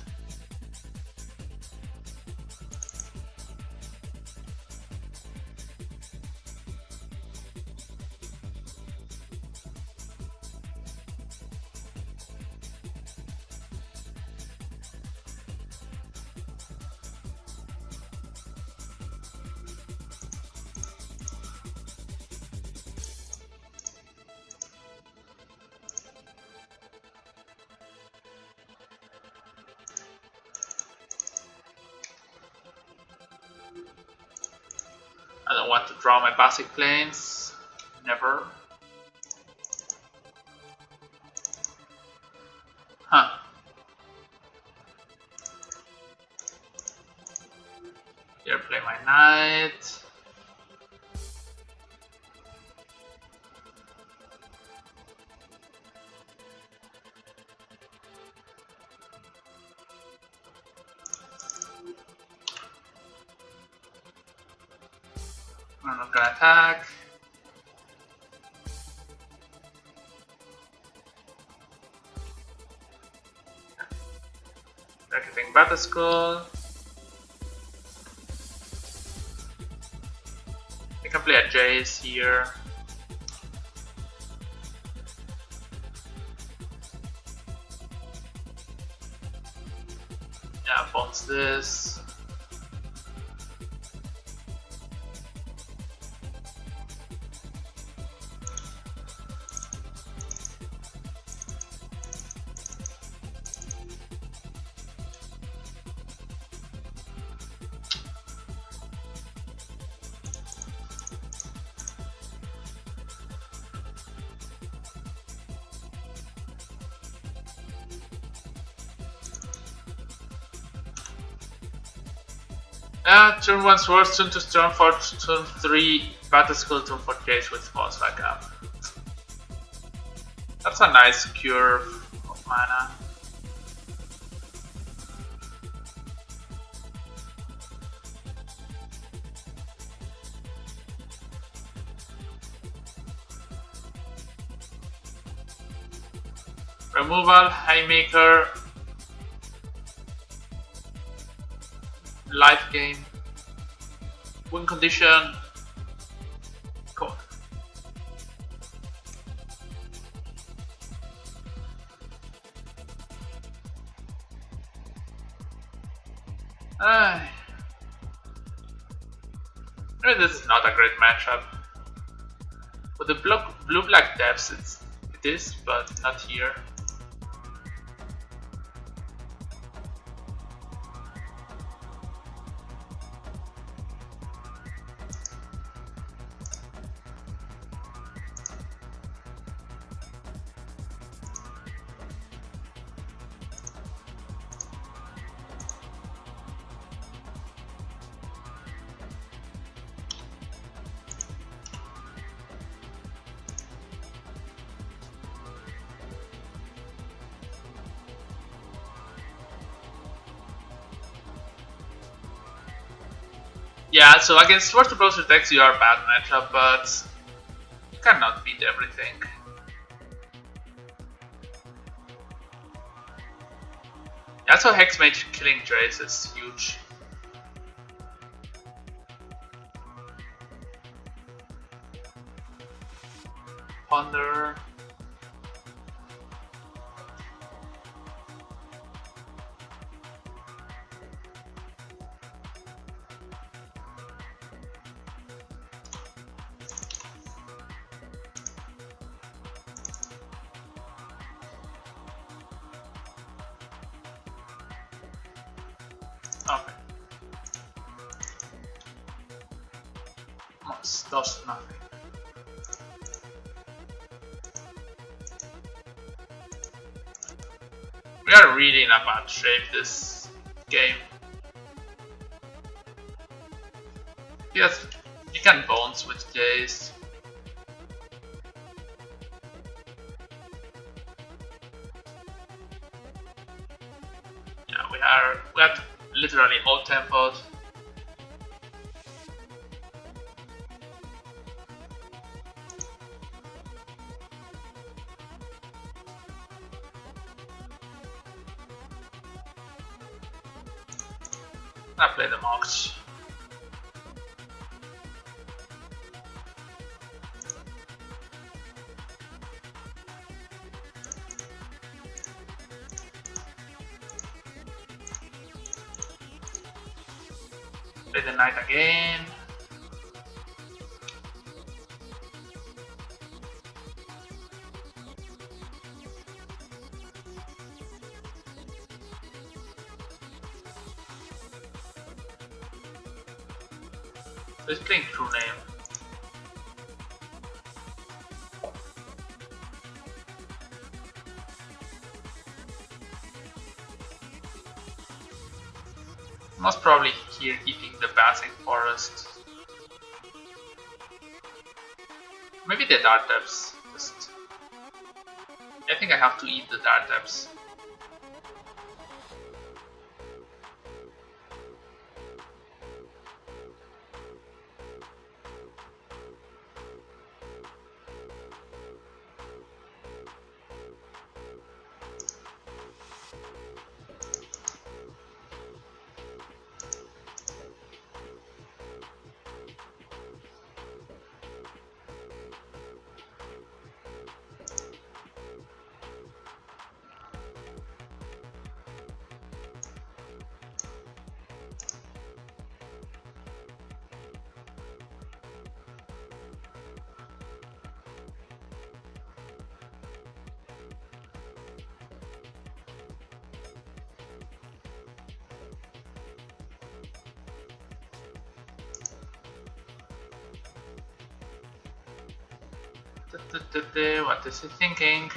I don't want to draw my basic planes. Never. Huh. Here, play my knight. I'm not gonna attack. Targeting Battle Skull. I can play a Jace here. Yeah, bounce this. Turn 1 swords, turn 2 turn 4, turn 3 battle skill, turn 4 case with boss backup. That's a nice cure of mana. Removal, Haymaker, life gain, win condition, cool. Maybe this is not a great matchup. With the blue-black depths, it is, but not here. Yeah, so against Sword to Browser decks you are a bad matchup, but you cannot beat everything. Yeah, so Hexmage killing Trace is huge. Ponder. Okay. Does nothing. We are really in a bad shape this game. Yes, you can bounce with Jace. Yeah, we have literally all tempos. I play the Mox. Play the Knight again. Let's play True Name. Most probably here keeping the basic forest. Maybe the Dark Depths. I think I have to eat the Dark Depths. What is he thinking?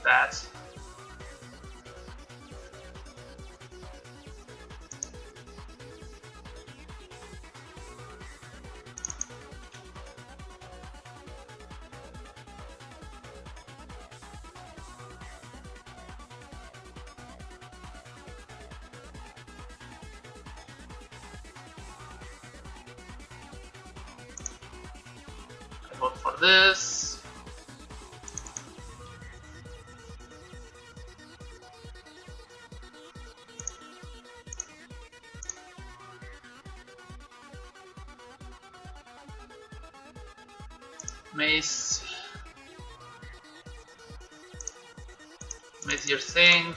That. I vote for this. Mace. Mace your thing.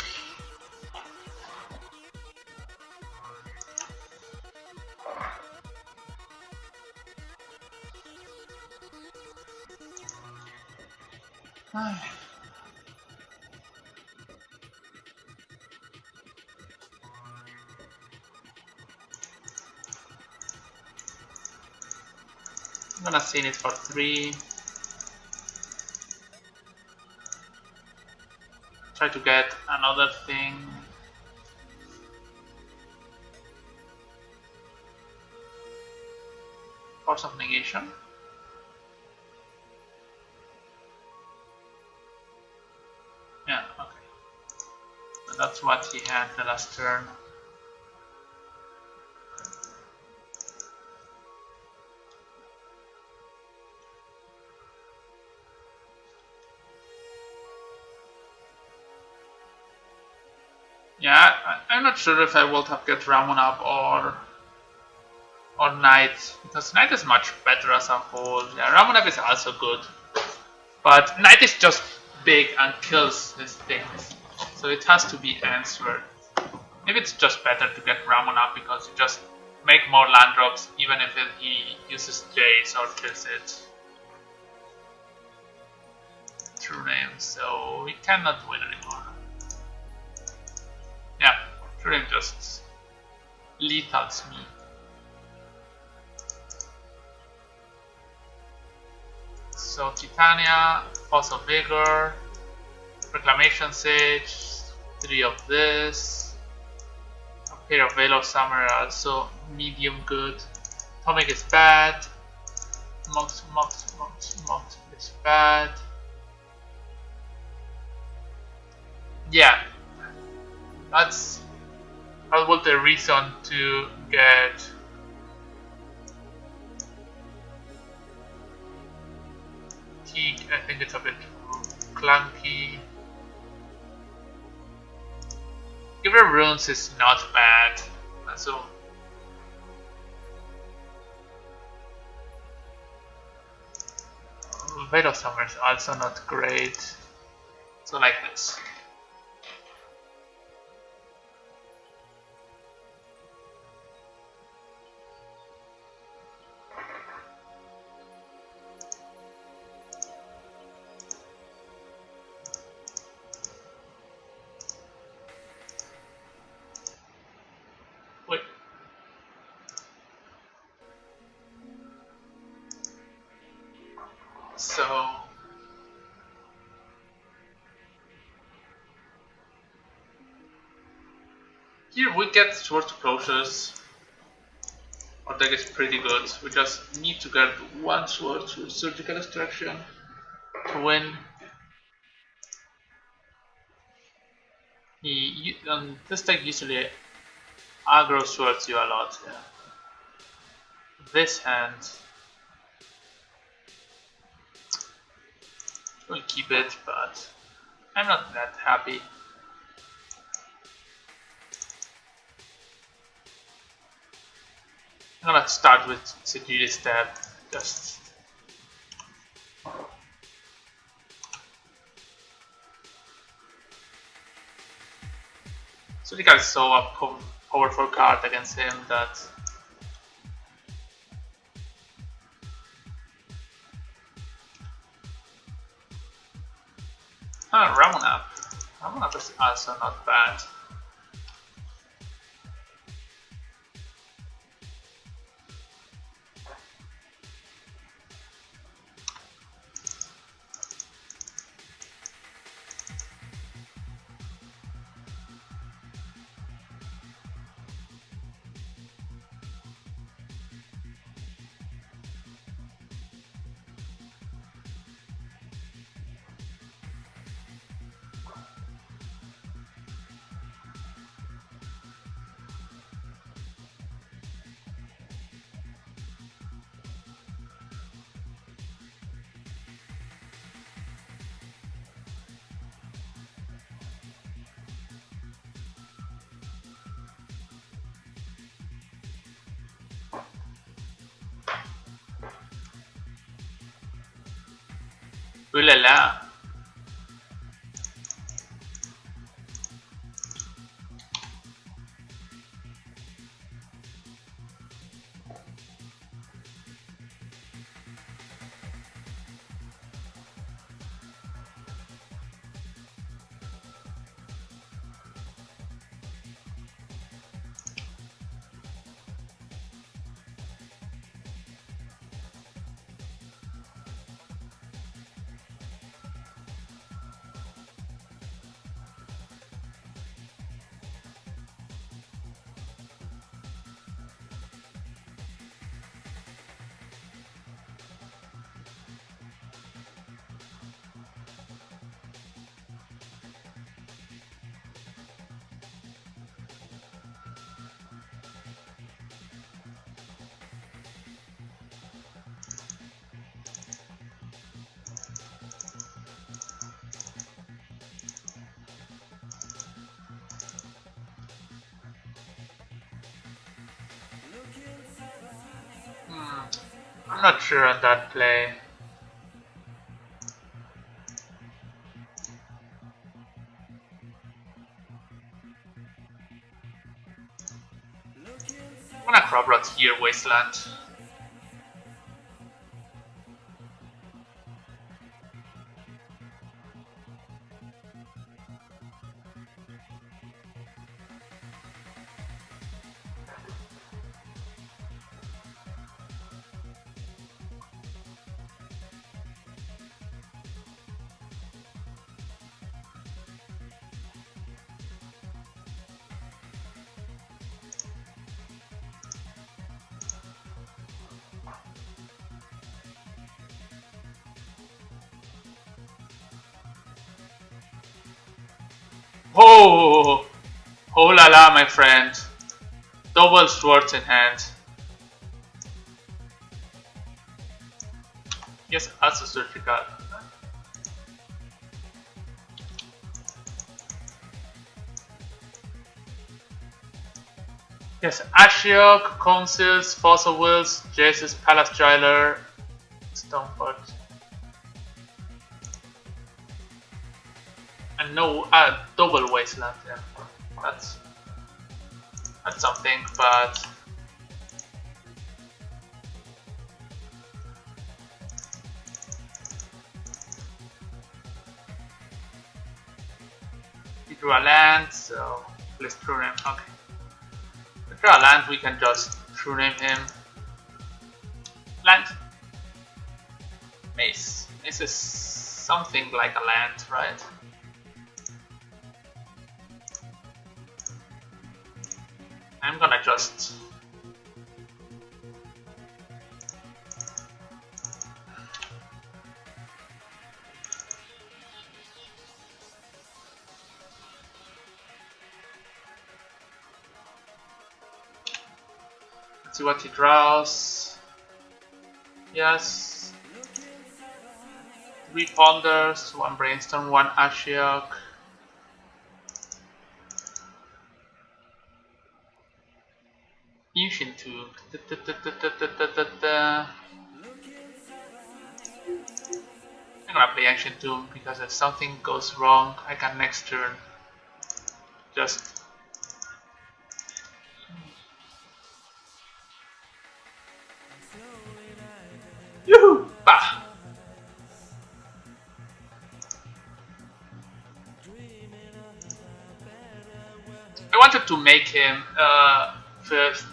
I'm gonna send it for 3. Try to get another thing. Force of negation. Yeah, okay. So that's what he had the last turn. Yeah, I'm not sure if I would have get Ramon up or Knight, because Knight is much better as a whole. Yeah, Ramonab is also good, but Knight is just big and kills his things, so it has to be answered. Maybe it's just better to get Ramonab because you just make more land drops even if he uses Jace or kills it. True name, so we cannot win anymore. Yeah, True name just lethals me. So Titania, Pulse of Vigor, Reclamation Sage, 3 of this, a pair of Veil of Summer are also medium good. Atomic is bad, Mox is bad. Yeah, that's probably the reason to get Teak. I think it's a bit clunky. Giver Runes is not bad, so Veil of Summer is also not great. So like this. Wait. So here we get short closures. Our deck is pretty good. We just need to get one sword to surgical extraction to win. This deck usually aggro swords you a lot. Yeah. This hand, we'll keep it, but I'm not that happy. I'm gonna start with security step. Just so we got so a powerful card against him that Ramonap. Ramonap is also not bad. Ooh la la. I'm not sure on that play. I'm gonna crop rot here, Wasteland. Oh, oh la la, my friend. Double swords in hand. Yes, also surgical. Yes, Ashiok, Councils, Fossil Wills, Jesus, Palace Jailer, Stonefort. And no, double Wasteland, yeah. That's something, but we drew a land, so let's true name. Okay. We draw a land, we can just true name him. Land. Mace. Mace is something like a land, right? I'm gonna just See what he draws. Yes. 3 Ponders, 1 Brainstorm, 1 Ashiok. Ancient Tomb. I'm gonna play Ancient Tomb because if something goes wrong, I can next turn just. Yoo-hoo! Bah! I wanted to make him first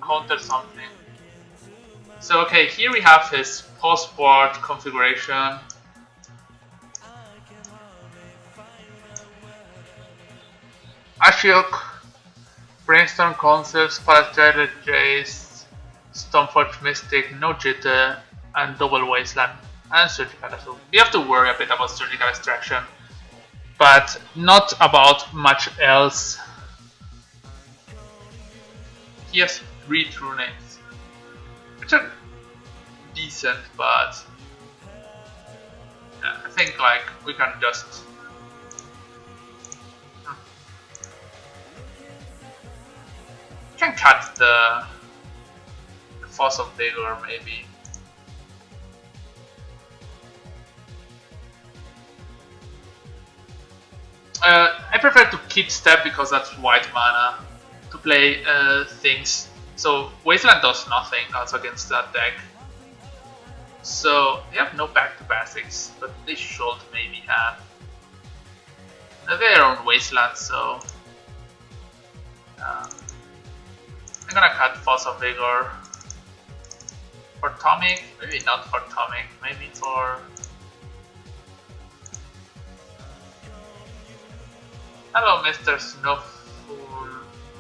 counter something. So okay, here we have his post-board configuration. Ashiok, Brainstorm Concepts, Palette Jace, Stoneforge Mystic, No Jitter, and Double Wasteland, and Surgical Assault. We have to worry a bit about Surgical Extraction, but not about much else. He has 3 True Names, which are decent, but yeah, I think like we can just can cut the Force of Vigor maybe. I prefer to keep Step because that's white mana to play things. So Wasteland does nothing also against that deck. So they have no back to basics, but they should maybe have. They're on Wasteland, so I'm gonna cut Force of Vigor for Tomic, maybe not for Tomic, maybe for. Hello, Mr.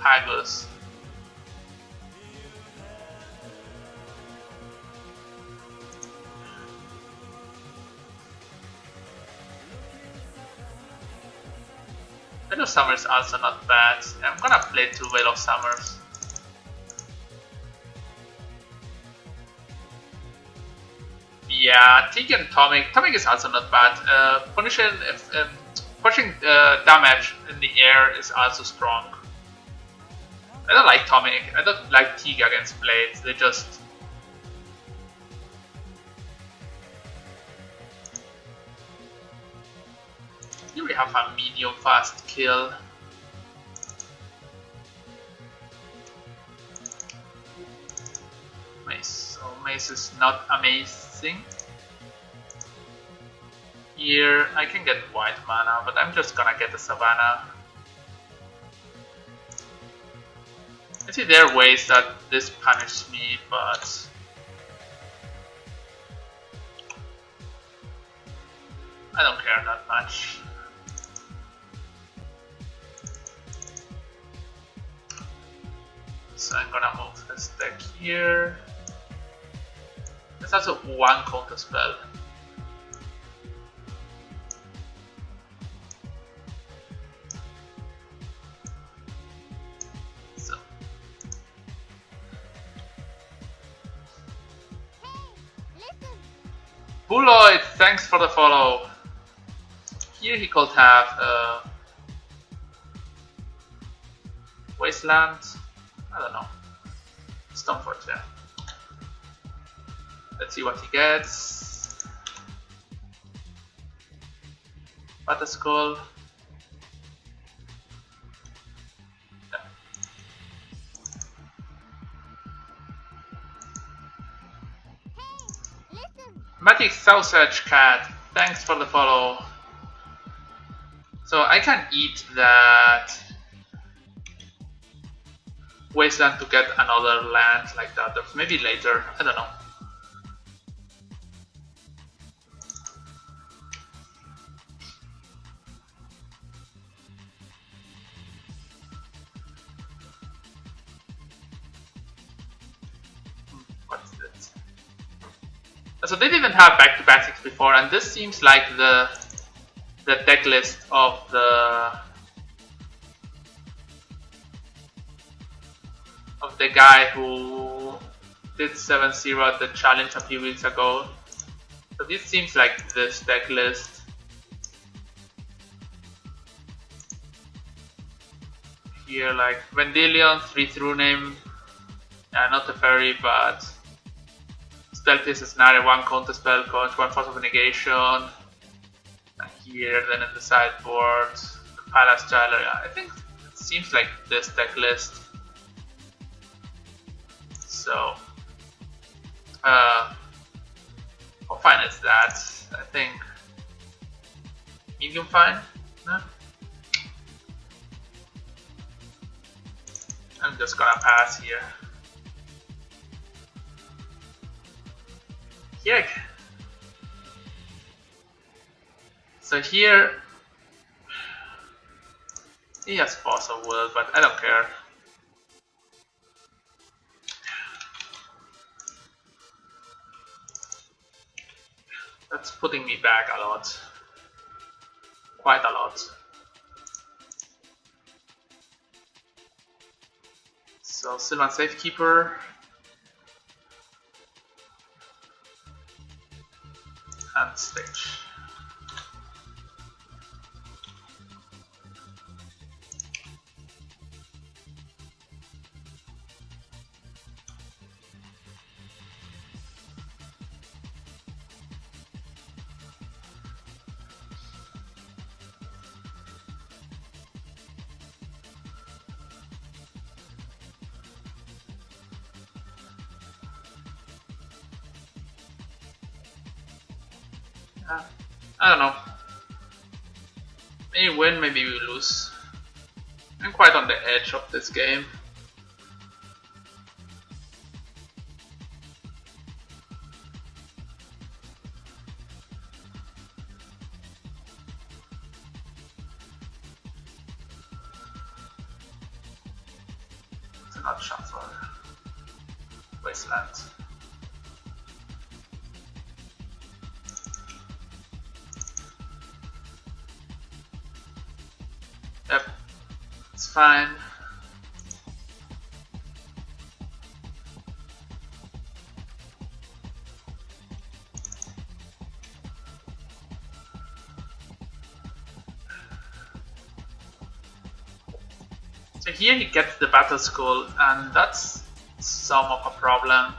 Snowfulpagus. Veil of Summer is also not bad. I'm gonna play 2 Veil of Summers. Yeah, Tig and Tomic. Tomic is also not bad. Pushing damage in the air is also strong. I don't like Tomic. I don't like Tig against Blades. They just. Here we have a medium fast kill. Mace. So Mace is not amazing. Here I can get white mana, but I'm just gonna get the Savannah. I see there are ways that this punishes me, but I don't care that much. So I'm gonna move this deck here. There's also 1 counter spell. So Bulloid, thanks for the follow. Here he could have Wasteland. I don't know. Stoneforge, yeah. Let's see what he gets. Butterskull. Yeah. Matic Sausage Cat, thanks for the follow. So I can eat that Wasteland to get another land like that, or maybe later, I don't know. What's this? So they didn't have back to basics before, and this seems like the deck list of the of the guy who did 7-0 at the challenge a few weeks ago. So this seems like this deck list. Here, like Vendilion, 3 through name. Yeah, not a fairy, but Stealthy Scenario, 1 counter spell punch, 1 force of negation. And here, then in the sideboard, the Palace Jailer. Yeah, I think it seems like this deck list. So, how fine is that? I think medium fine. No? I'm just gonna pass here. Yuck. So here he has Force of Will, but I don't care. That's putting me back a lot. Quite a lot. So Sylvan Safekeeper. And stage. I don't know. Maybe win, maybe we lose. I'm quite on the edge of this game. It's not shuffle. Wasteland. Yep, it's fine. So here he gets the Battle Skull, and that's some of a problem.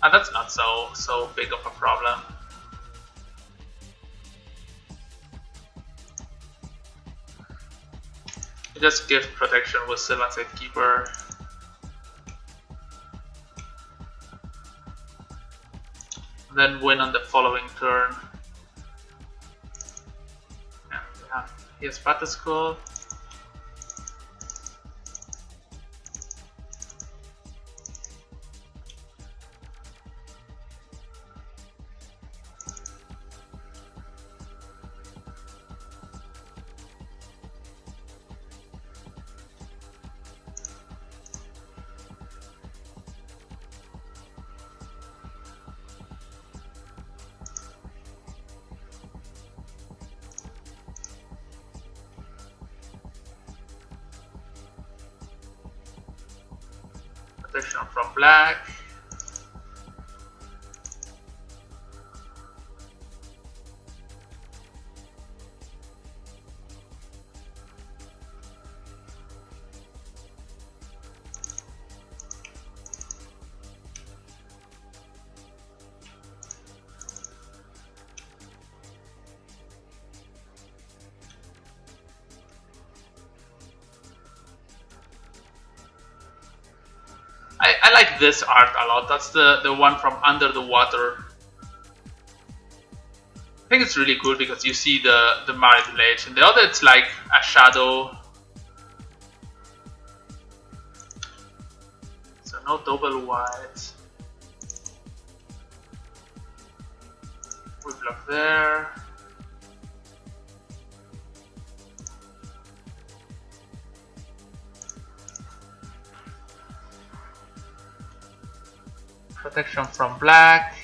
And that's not so big of a problem. Just give protection with Sylvan Safekeeper. Then win on the following turn. Yeah, here's Battle Skull. Protection from black. I like this art a lot. That's the one from Under the Water. I think it's really cool because you see the Married Village, and the other it's like a shadow. So no double white. We block there. Protection from black.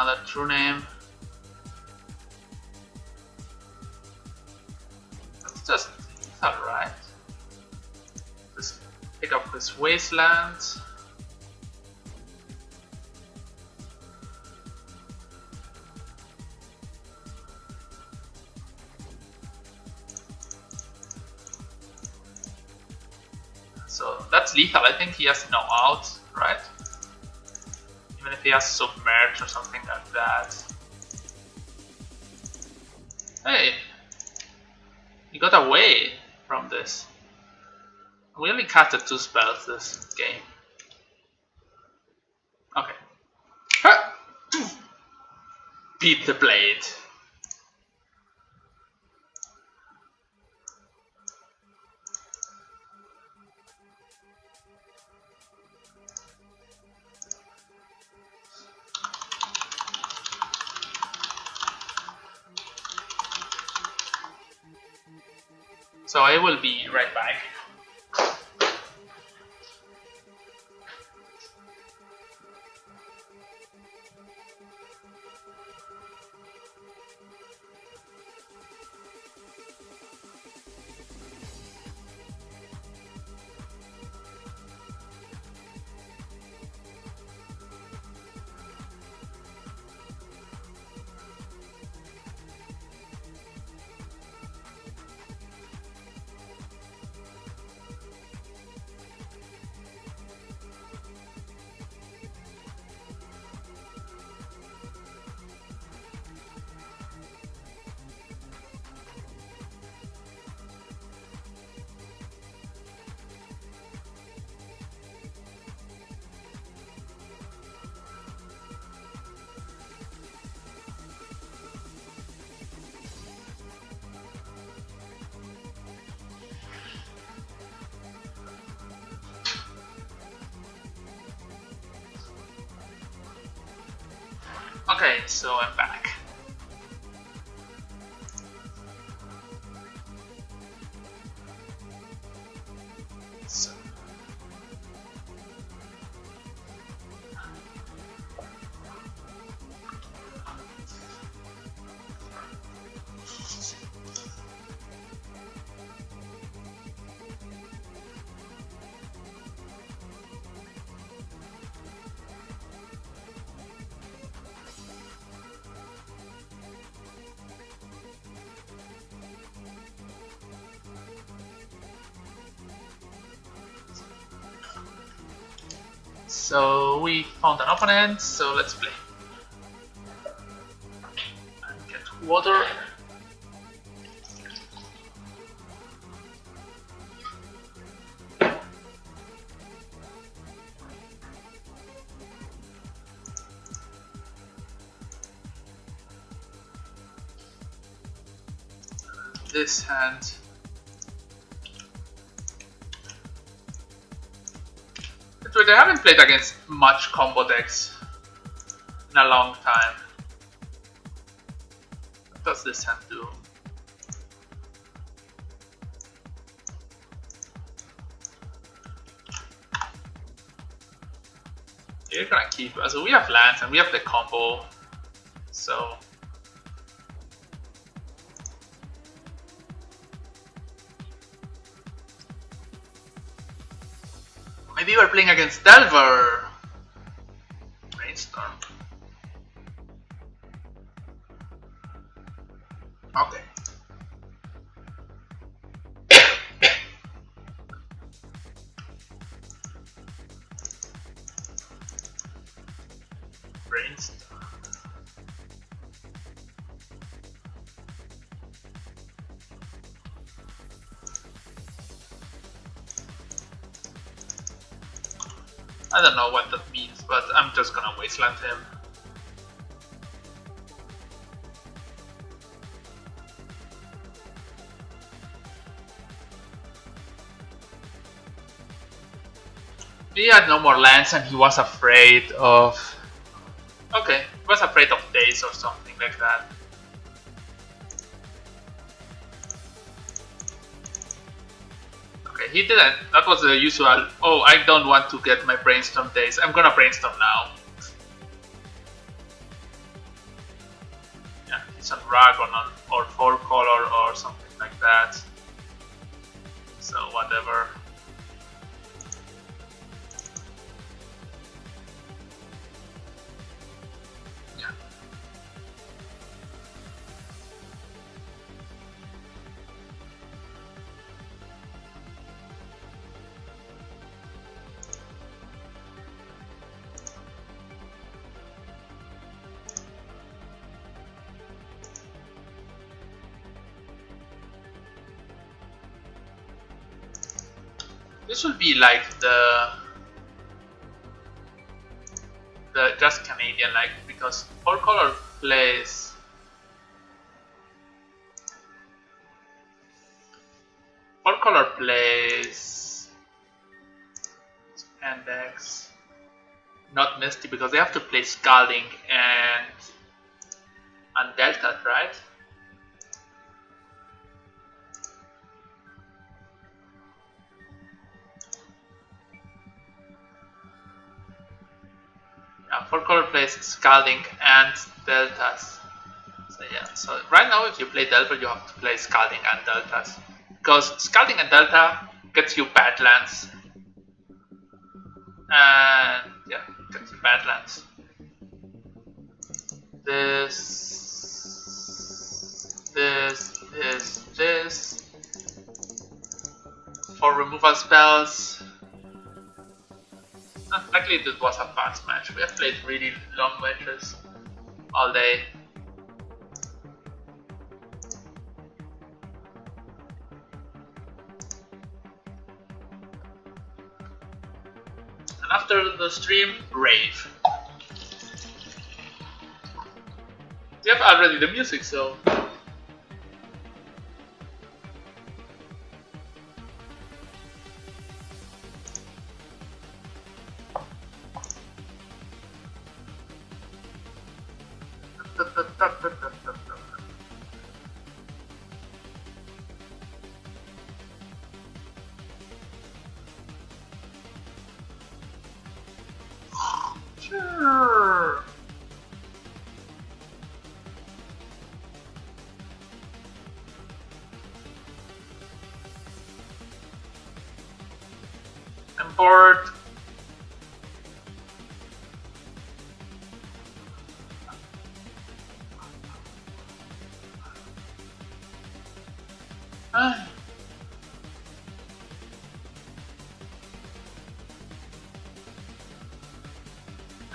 Another true name. That's just alright. Just pick up this wasteland. So that's lethal. I think he has no out, right? Even if he has submerge or something like that. Hey, he got away from this. We only casted 2 spells this game. Okay. Beat the blade. So I will be right back. Okay, so I'm back. So. So we found an opponent, so let's play. And get water. This hand. I haven't played against much combo decks in a long time. What does this hand do? You're gonna keep. So we have lands and we have the combo. So. Maybe we're playing against Delver. Brainstorm. Okay. Brainstorm. I don't know what that means, but I'm just gonna wasteland him. He had no more lands and he was afraid of... Okay, he was afraid of days or something like that. He didn't. That was the usual, oh, I don't want to get my brainstorm days. I'm gonna brainstorm now. some dragon or four color or something like that. So whatever. Yeah. This would be like the just Canadian, like, because four color plays Index, not Misty, because they have to play Scalding and Delta, right? Yeah, four color plays Scalding and Deltas. So yeah, so right now if you play Delta, you have to play Scalding and Deltas, because Scalding and Delta gets you Badlands, and yeah, gets you Badlands. This for removal spells. Luckily this was a fast match. We have played really long matches all day. And after the stream, rave. We have already the music, so sure. Import. I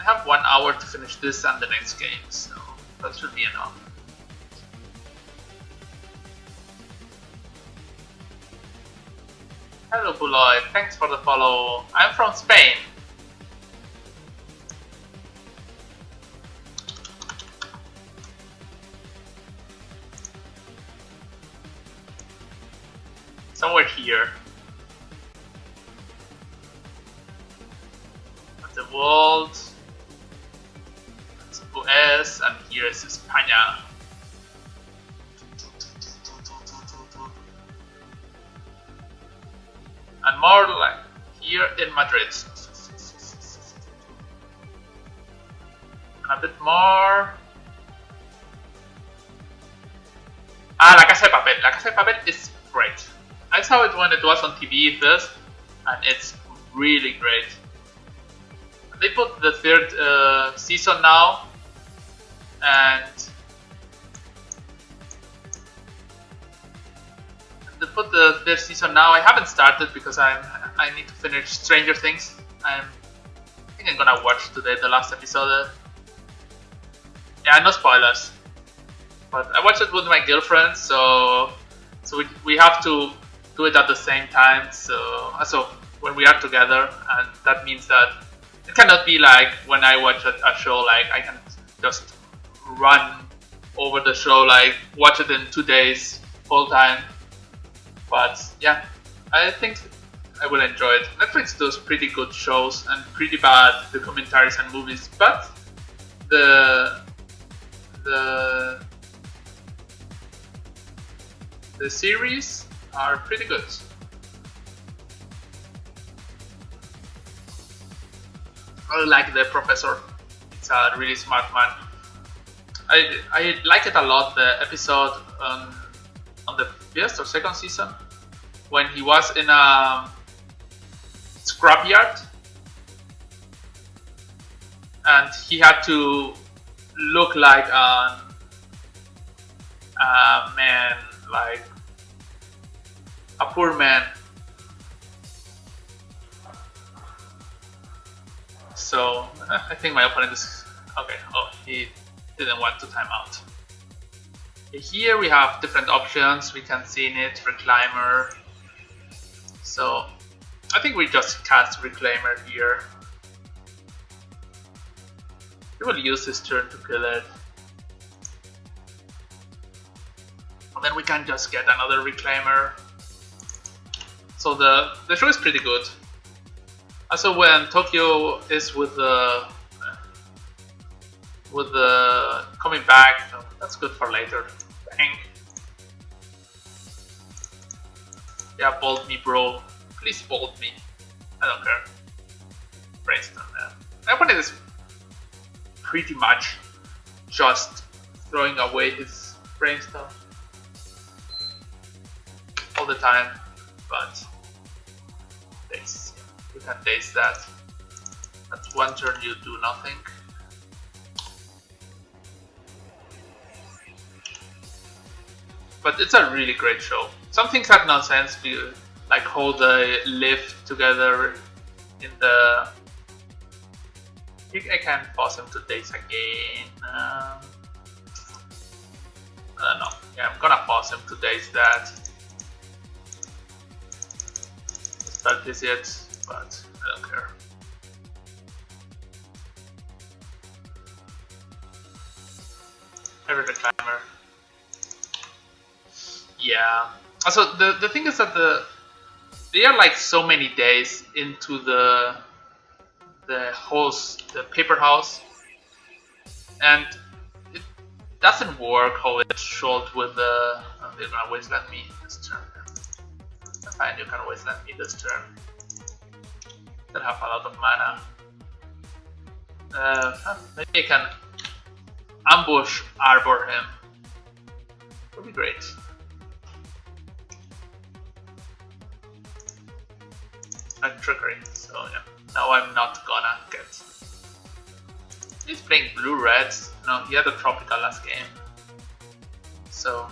have 1 hour to finish this and the next game, so that should be enough. Hello Buloy, thanks for the follow. I'm from Spain. Somewhere here. At the world. US, and here is España. And more like here in Madrid. And a bit more. La Casa de Papel. La Casa de Papel is great. I saw it when it was on TV first, and it's really great. They put the third season now, and they put the third season now. I haven't started because I need to finish Stranger Things. I think I'm gonna watch today the last episode. Yeah, no spoilers. But I watched it with my girlfriend, so we have to do it at the same time. So when we are together, and that means that it cannot be like when I watch a show, like I can just run over the show, like watch it in 2 days full time. But yeah, I think I will enjoy it. Netflix does pretty good shows and pretty bad documentaries and movies, but the series are pretty good. I like the professor. It's a really smart man. I like it a lot. The episode on the first or second season when he was in a scrapyard and he had to look like a man, like a poor man. So I think my opponent is okay. Oh, he didn't want to time out. Here we have different options. We can see in it Reclaimer. So I think we just cast Reclaimer here. We will use this turn to kill it. And then we can just get another Reclaimer. So the show is pretty good. Also, when Tokyo is with the coming back, so that's good for later. Bang. Yeah, bolt me, bro. Please bolt me. I don't care. Brainstorm, man. My opponent is pretty much just throwing away his brainstorm all the time, but daze. You can daze that. That's one turn you do nothing. But it's a really great show. Some things have no sense, like how they live together in the... I can force him to daze again. I don't know. Yeah, I'm gonna force him to daze that. Start this yet, but I don't care. Every Reclaimer. Yeah. Also, the thing is that they are like so many days into the paper house, and it doesn't work how it should with the. Oh, they're gonna wasteland me this turn. Fine, you can wasteland me this turn. They have a lot of mana. Maybe I can ambush Arbor him. Would be great. Like trickery, so yeah. Now I'm not gonna get. He's playing blue-red. No, he had a tropical last game. So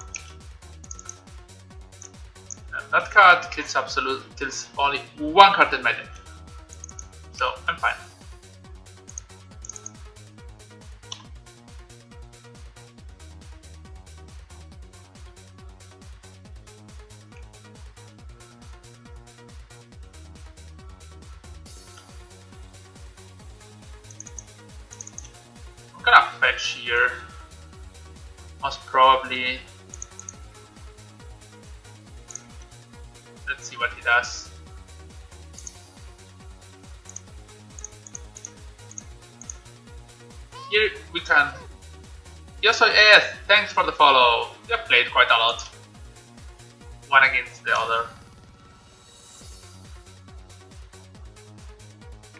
that card kills only one card in magic. So I'm fine. I'm gonna fetch here. Most probably. Let's see what he does. Here we can. Yosoy, thanks for the follow. You have played quite a lot. One against the other.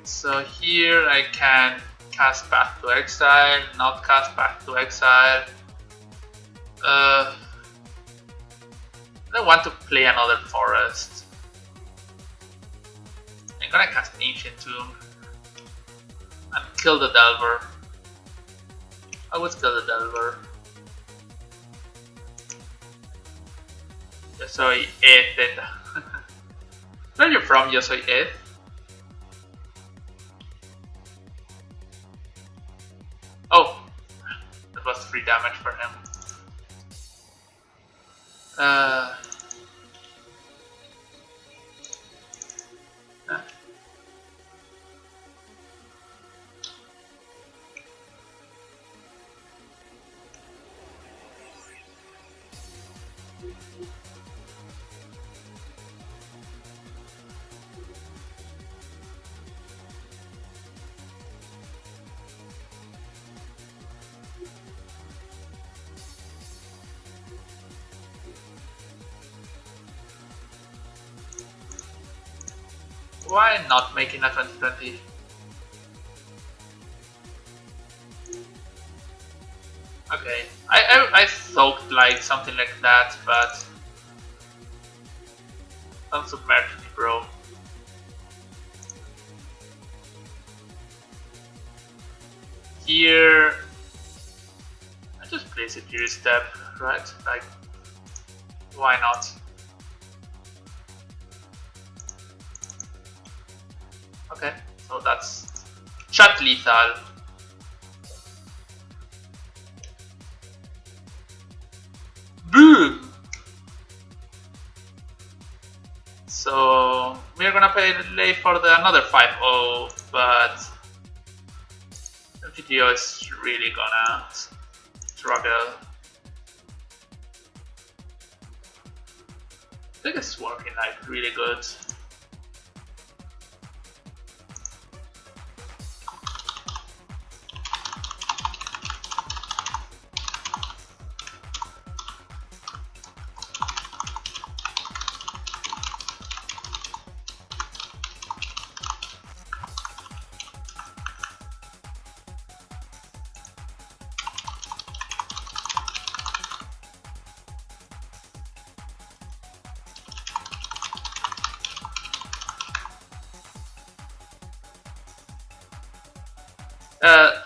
So here I can cast Path to Exile, not cast Path to Exile. I want to play another forest. I'm gonna cast Ancient Tomb and kill the Delver. I would kill the Delver. Yosoy 8. Where are you from, Yosoy 8? Oh, that was 3 damage for him. Why not making a 2020? Okay, I thought like something like that, but don't submerge me, bro. Here, I just play security step, right? Like, why not? Okay, so that's shot lethal. Boom! So we're gonna play for another 5-0, but the video is really gonna struggle. I think it's working like really good.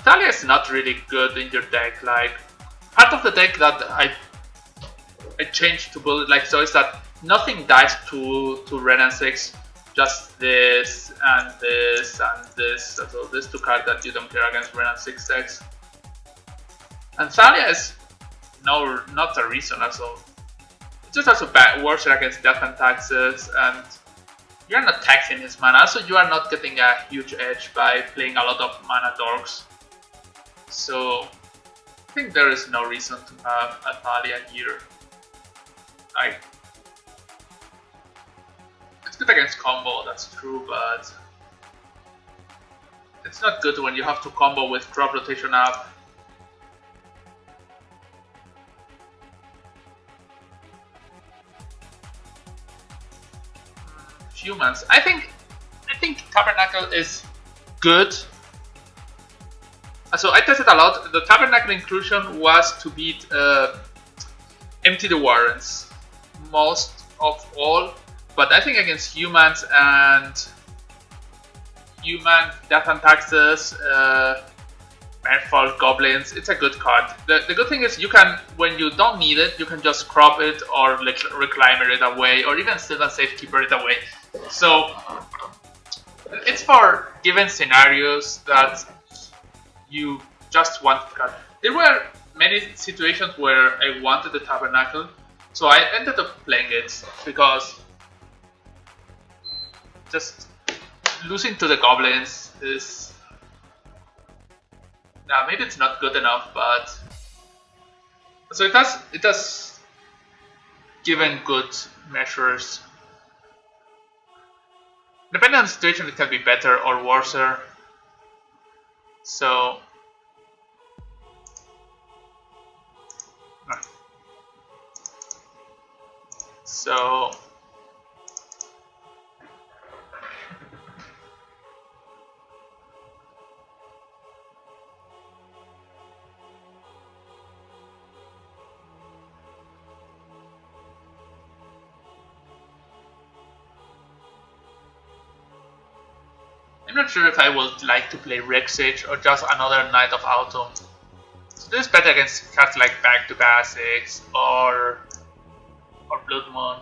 Thalia is not really good in your deck. Like, part of the deck that I changed to bullet like so is that nothing dies to Renan 6, just this and this and this. So these two cards that you don't care against Renan 6 decks. And Thalia is not a reason also. It's just also worse against Death and Taxes, and you're not taxing his mana, also you are not getting a huge edge by playing a lot of mana dorks. So I think there is no reason to have a Thalia here. Like, it's good against combo, that's true, but it's not good when you have to combo with crop rotation up. Humans. I think Tabernacle is good. So I tested a lot. The Tabernacle inclusion was to beat Empty the Warrens most of all, but I think against humans and Death and Taxes, Merfolk, Goblins, it's a good card. The good thing is you can, when you don't need it, you can just crop it or Reclaimer it away, or even still a Safekeeper it away. So it's for given scenarios that you just want to cut. There were many situations where I wanted the Tabernacle, so I ended up playing it because just losing to the Goblins is... Now, maybe it's not good enough, but... So it does given good measures. Depending on the situation, it can be better or worse. So... I'm not sure if I would like to play Rexage or just another Knight of Autumn. So this is better against cards like Back to Basics or Blood Moon.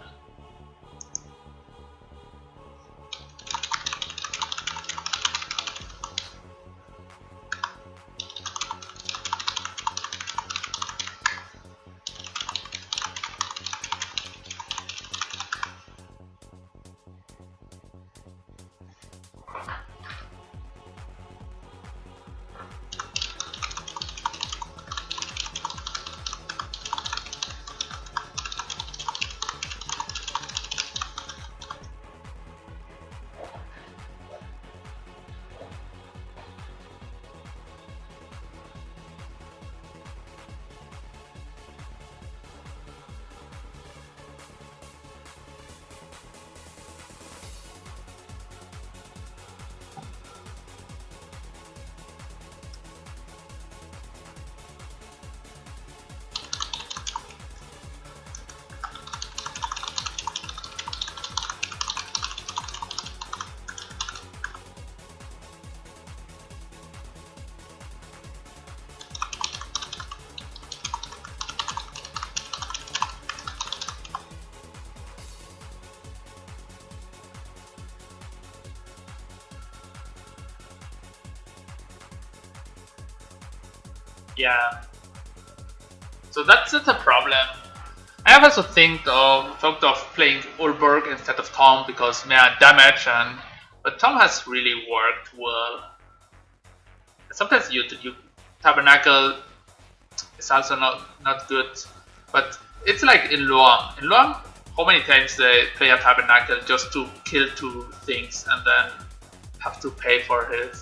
Yeah. So that's a problem. I have also thought of playing Ulberg instead of Tom because man damage but Tom has really worked well. Sometimes you Tabernacle is also not good, but it's like in Luang. In Luang, how many times they play a Tabernacle just to kill two things and then have to pay for it.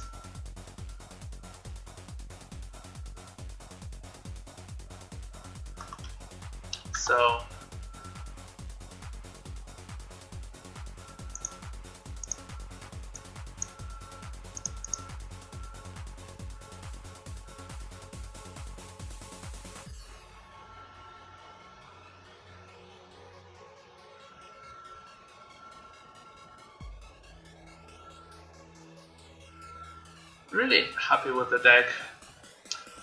So really happy with the deck.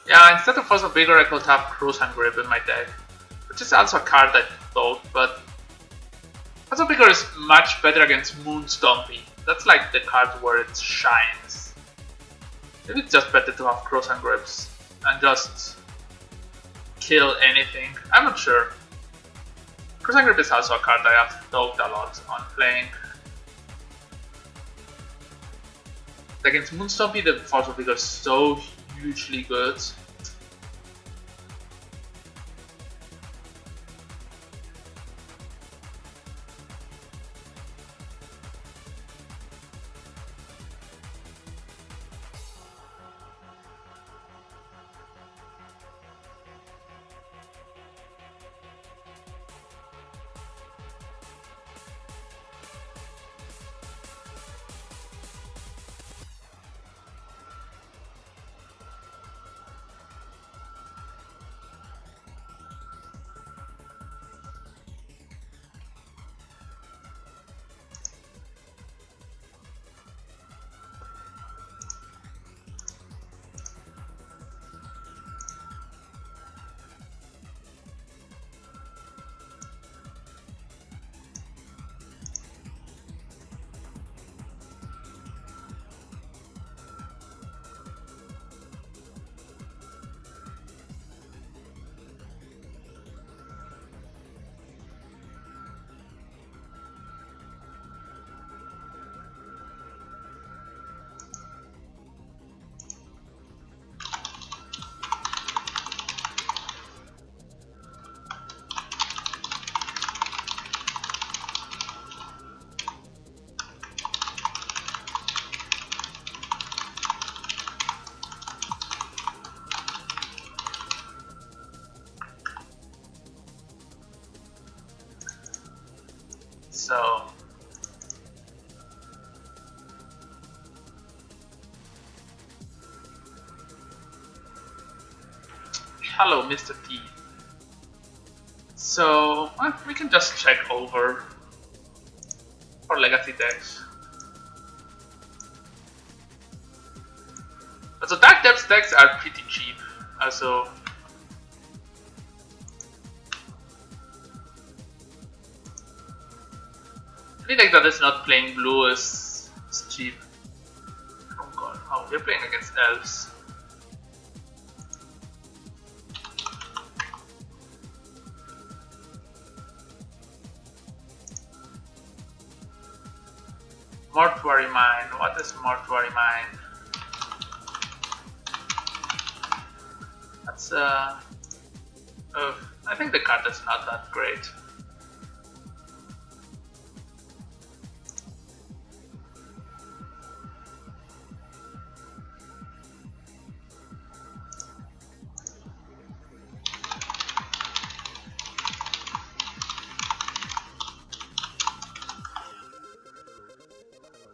Yeah, instead of Force of Vigor I could have Cruise and Grip in my deck, which is also a card I thought, but Force of Vigor is much better against Moonstompy. That's like the card where it shines. Maybe it's just better to have Cross and Grips and just kill anything. I'm not sure. Cross and Grip is also a card I have thought a lot on playing. Against Moonstompy, the Force of Vigor is so hugely good. So hello, Mr. T. So we can just check over for legacy decks. So Dark Depths decks are pretty cheap. Also, any deck that is not playing blue is cheap. Oh god, oh, we're playing against elves. Mortuary Mine. What is Mortuary Mine? That's I think the card is not that great.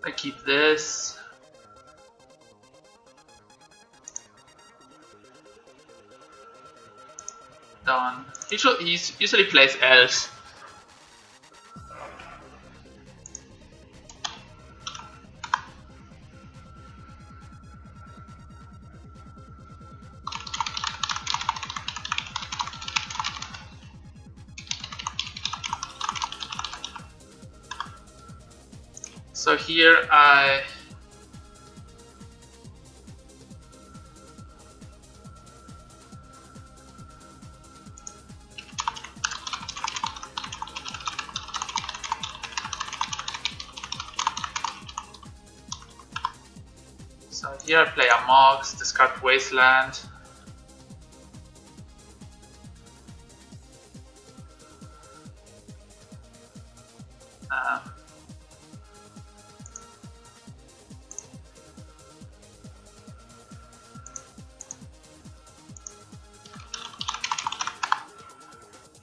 I keep this. Done. He usually plays elves. So here So here I play a Mox, discard Wasteland.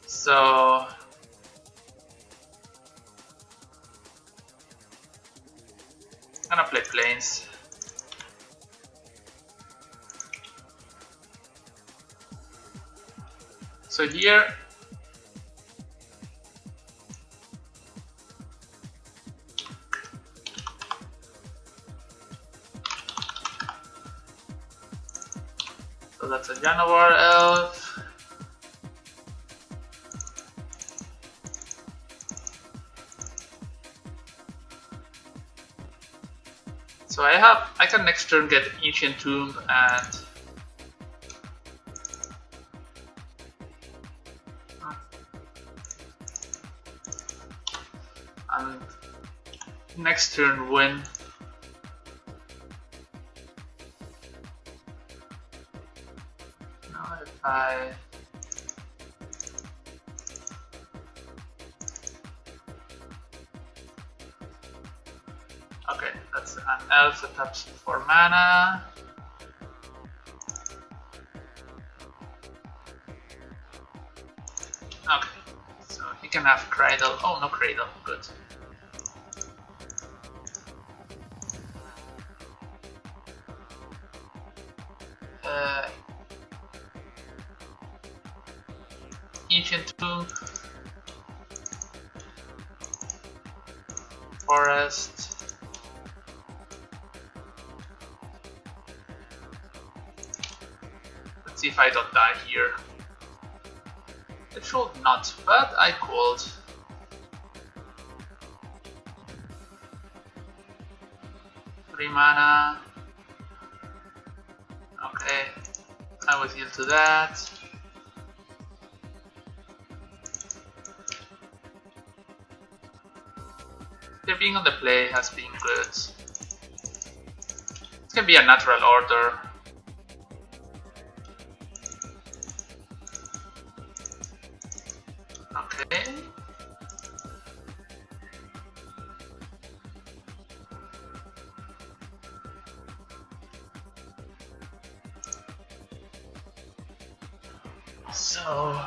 So I'm gonna play Plains. So here so that's a Januar elf. So I can next turn get Ancient Tomb and next turn win. Now if I okay, that's an elf that taps 4 mana. Okay, so he can have Cradle. Oh, no Cradle, good. Ancient Tomb, Forest, let's see if I don't die here. It should not, but I could. Three mana. Okay, I will yield to that. Their being on the play has been good. It can be a natural order. Okay. So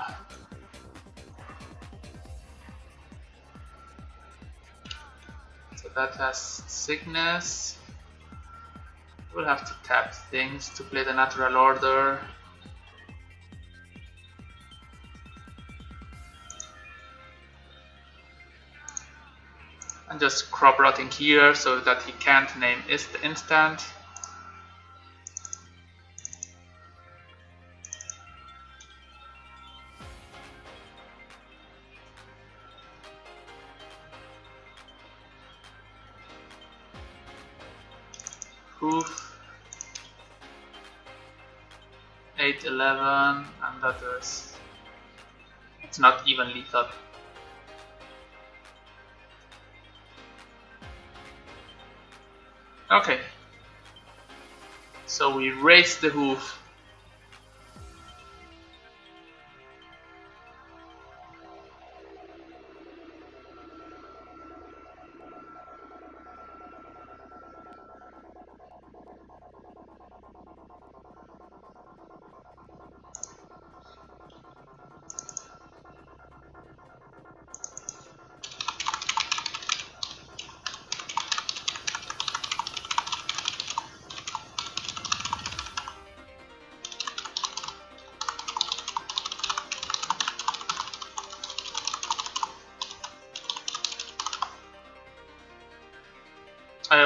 that has Sickness. We'll have to tap things to play the natural order. And just crop rotting here so that he can't name instant. Hoof 8-11, and that is, it's not even lethal. Okay, so we raise the hoof.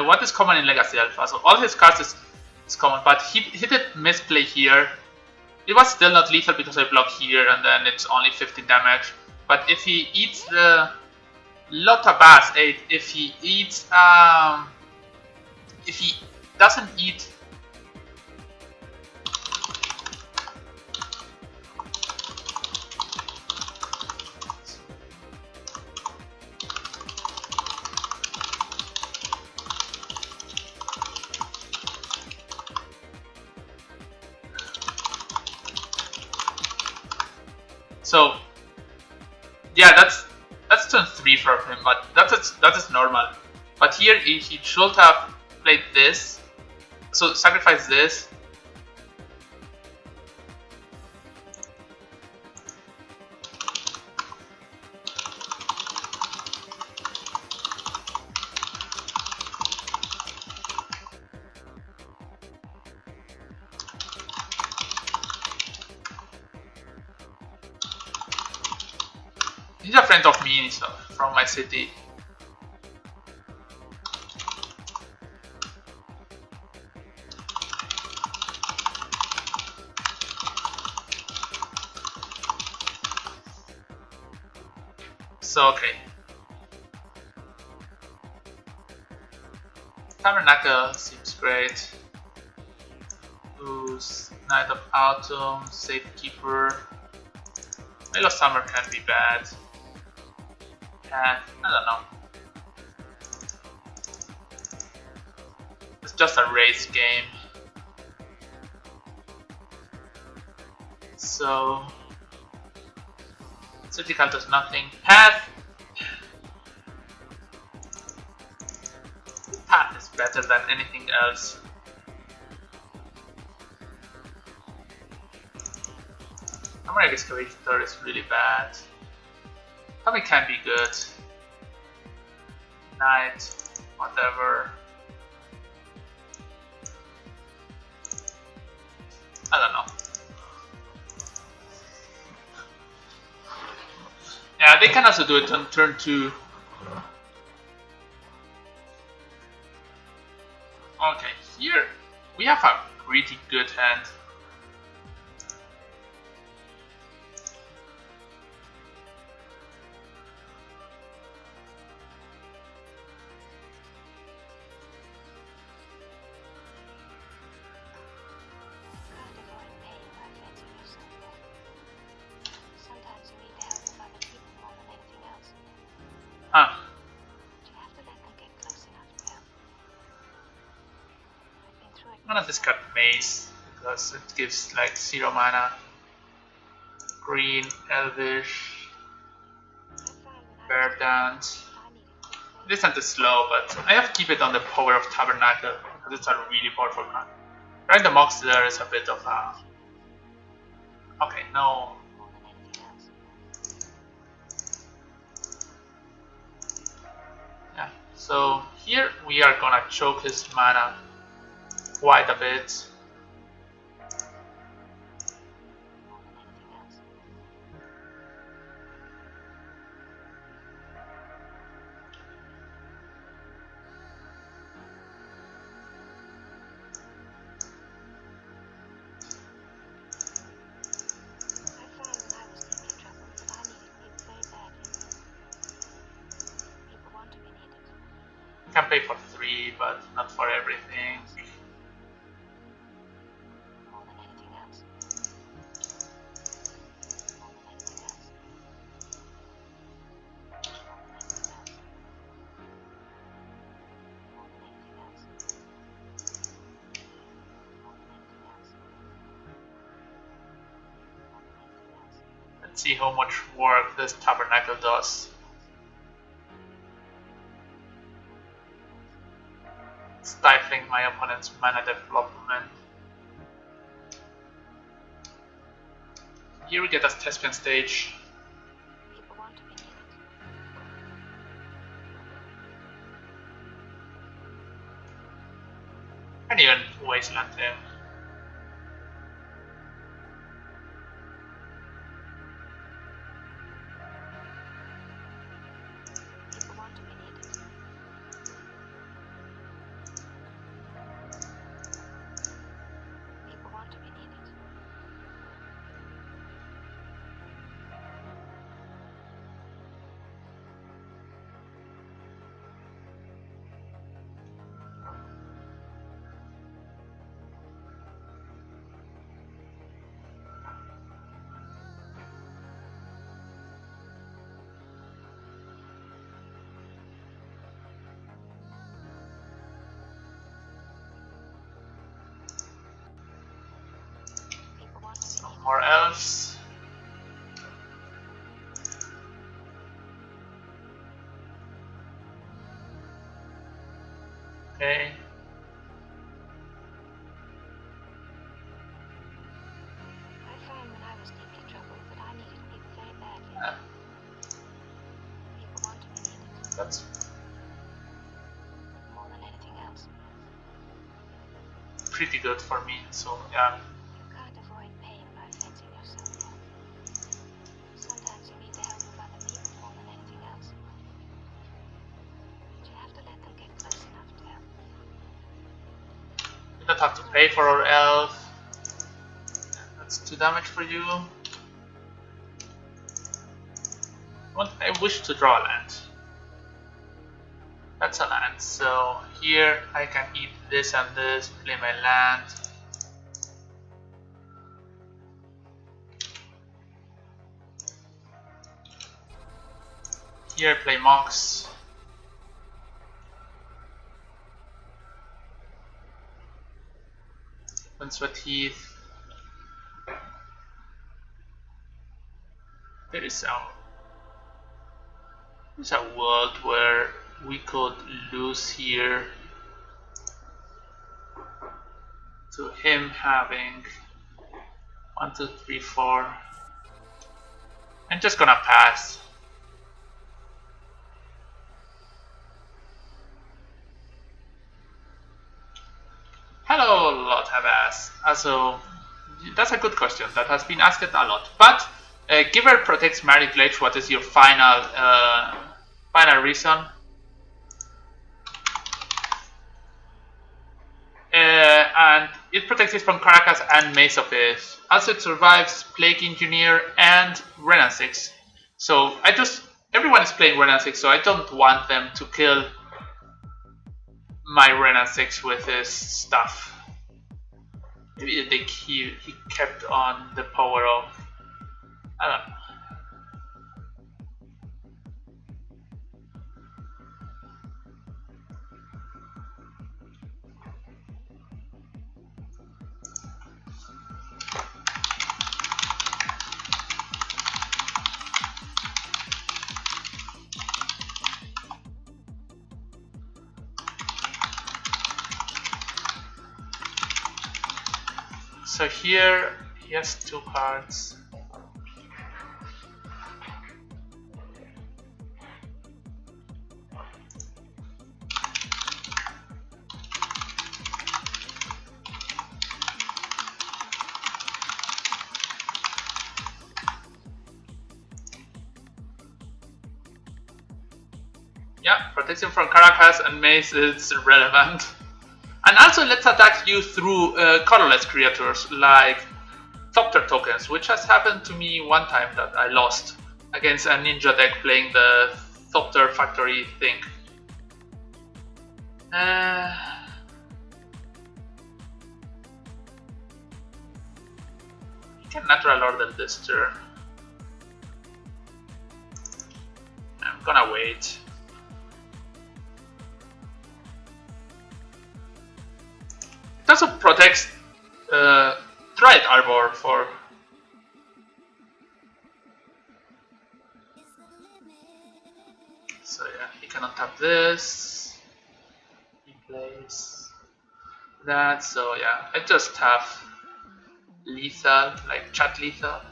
What is common in Legacy Alpha? So all his cards is common, but he did misplay here. It was still not lethal because I block here and then it's only 15 damage. But if he eats the Lotabas 8, if he doesn't eat So yeah, that's turn 3 for him, but that is normal. But here he should have played this, so sacrifice this. He's a friend of me, so from my city. So okay. Tabernacle seems great. Who's Knight of Autumn, Safekeeper. Veil of Summer can be bad. And I don't know. It's just a race game. So Surgical does nothing. Path is better than anything else. Maverik Excavator is really bad. Tommy can be good. Knight, whatever. I don't know. Yeah, they can also do it on turn 2. Okay, here we have a pretty good hand. Huh. I'm gonna discard Maze because it gives like 0 mana. Green, Elvish, Verdant. This hand is slow, but I have to keep it on the power of Tabernacle because it's a really powerful card. Right, the Mox there is a bit of a... Okay, no. Yeah, so here we are gonna choke his mana quite a bit. You can pay for 3, but not for everything. Let's see how much work this Tabernacle does. Stifling my opponent's mana development. Here we get a Thespian stage. And even Wasteland him. Some more elves. Okay. I found when I was deeply troubled that I needed people very badly. People wanted me needed. That's More than anything else. pretty good for me, so yeah. You can't avoid pain by fencing yourself off. Sometimes you need the help of other people more than anything else. But you have to let them get close enough to help. You don't have to pay for our elf. That's 2 damage for you. I wish to draw a land. That's a land, so here I can eat this and this, play my land. Here play Mox. Sweat Heath. There's a world where we could lose here to him having 1, 2, 3, 4. I'm just gonna pass. Hello, Lord Havas. Also, that's a good question that has been asked a lot. But Giver protects Maverik Glade. What is your final reason? And it protects it from Caracas and Mesopith. Also, it survives Plague Engineer and Renan 6. So everyone is playing Renan 6, so I don't want them to kill my Renan 6 with his stuff. Maybe he kept on the power of, I don't know. So here he has 2 cards. Yeah, protection from Caracas and Mace is relevant. And also let's attack you through colorless creatures like Thopter tokens, which has happened to me one time that I lost against a ninja deck playing the Thopter factory thing. You can natural order this turn. I'm gonna wait. It also protects Triad Arbor for. So yeah, he can untap this. He plays that. So yeah, I just have lethal, like chat lethal.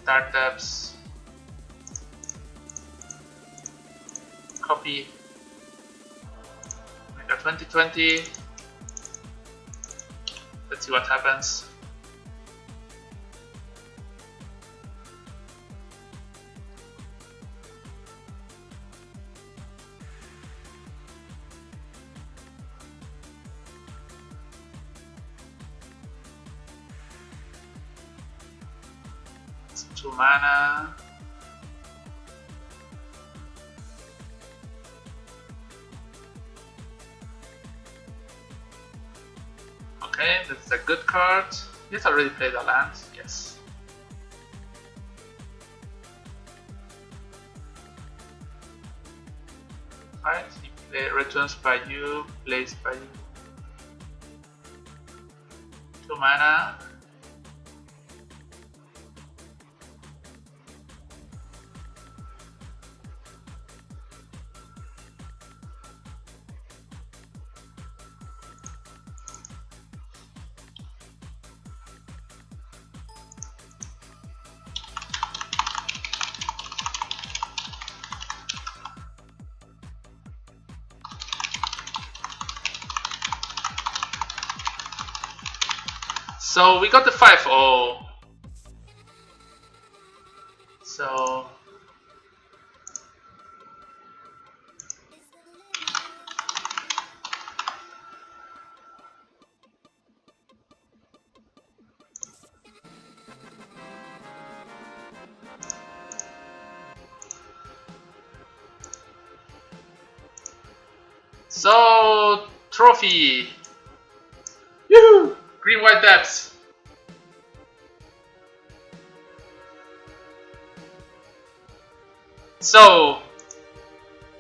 Dark Depths. Copy. Make a 2020. Let's see what happens. It's 2 mana. Okay, that's a good card. He's already played a land, yes. Right? Returns by you, plays by you. 2 mana. So we got the 5-0. So trophy. Yoo-hoo! Green white depths. So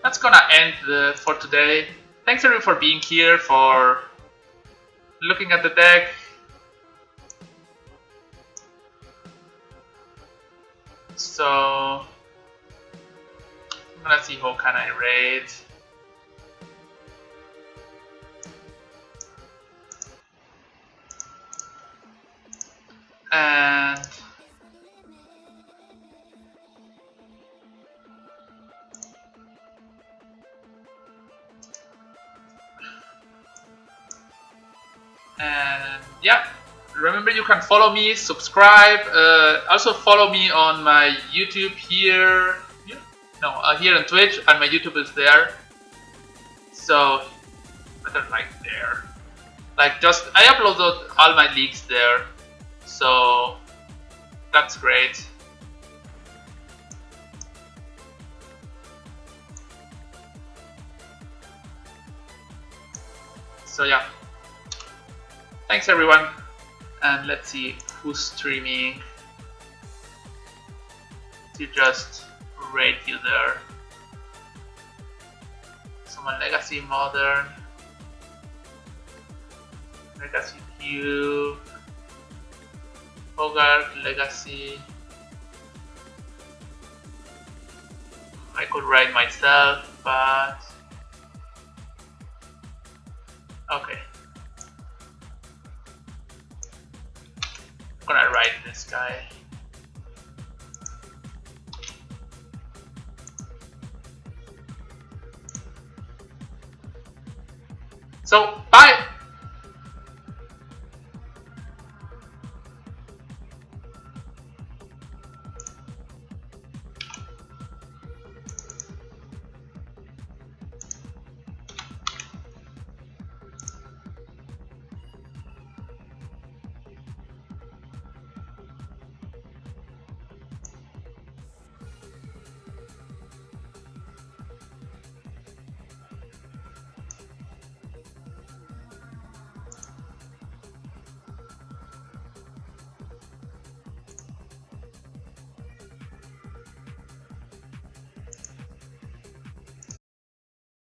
that's gonna end for today. Thanks everyone for being here, for looking at the deck. So I'm gonna see who can I raid. And yeah, remember you can follow me, subscribe, also follow me on my YouTube here. Here on Twitch, and my YouTube is there. So better like there. Like I uploaded all my leaks there. So that's great. So yeah. Thanks everyone. And let's see who's streaming. To just rate you there. Someone Legacy Modern. Legacy Cube. Hogarth Legacy. I could write myself, but okay. I'm gonna write this guy. So, bye!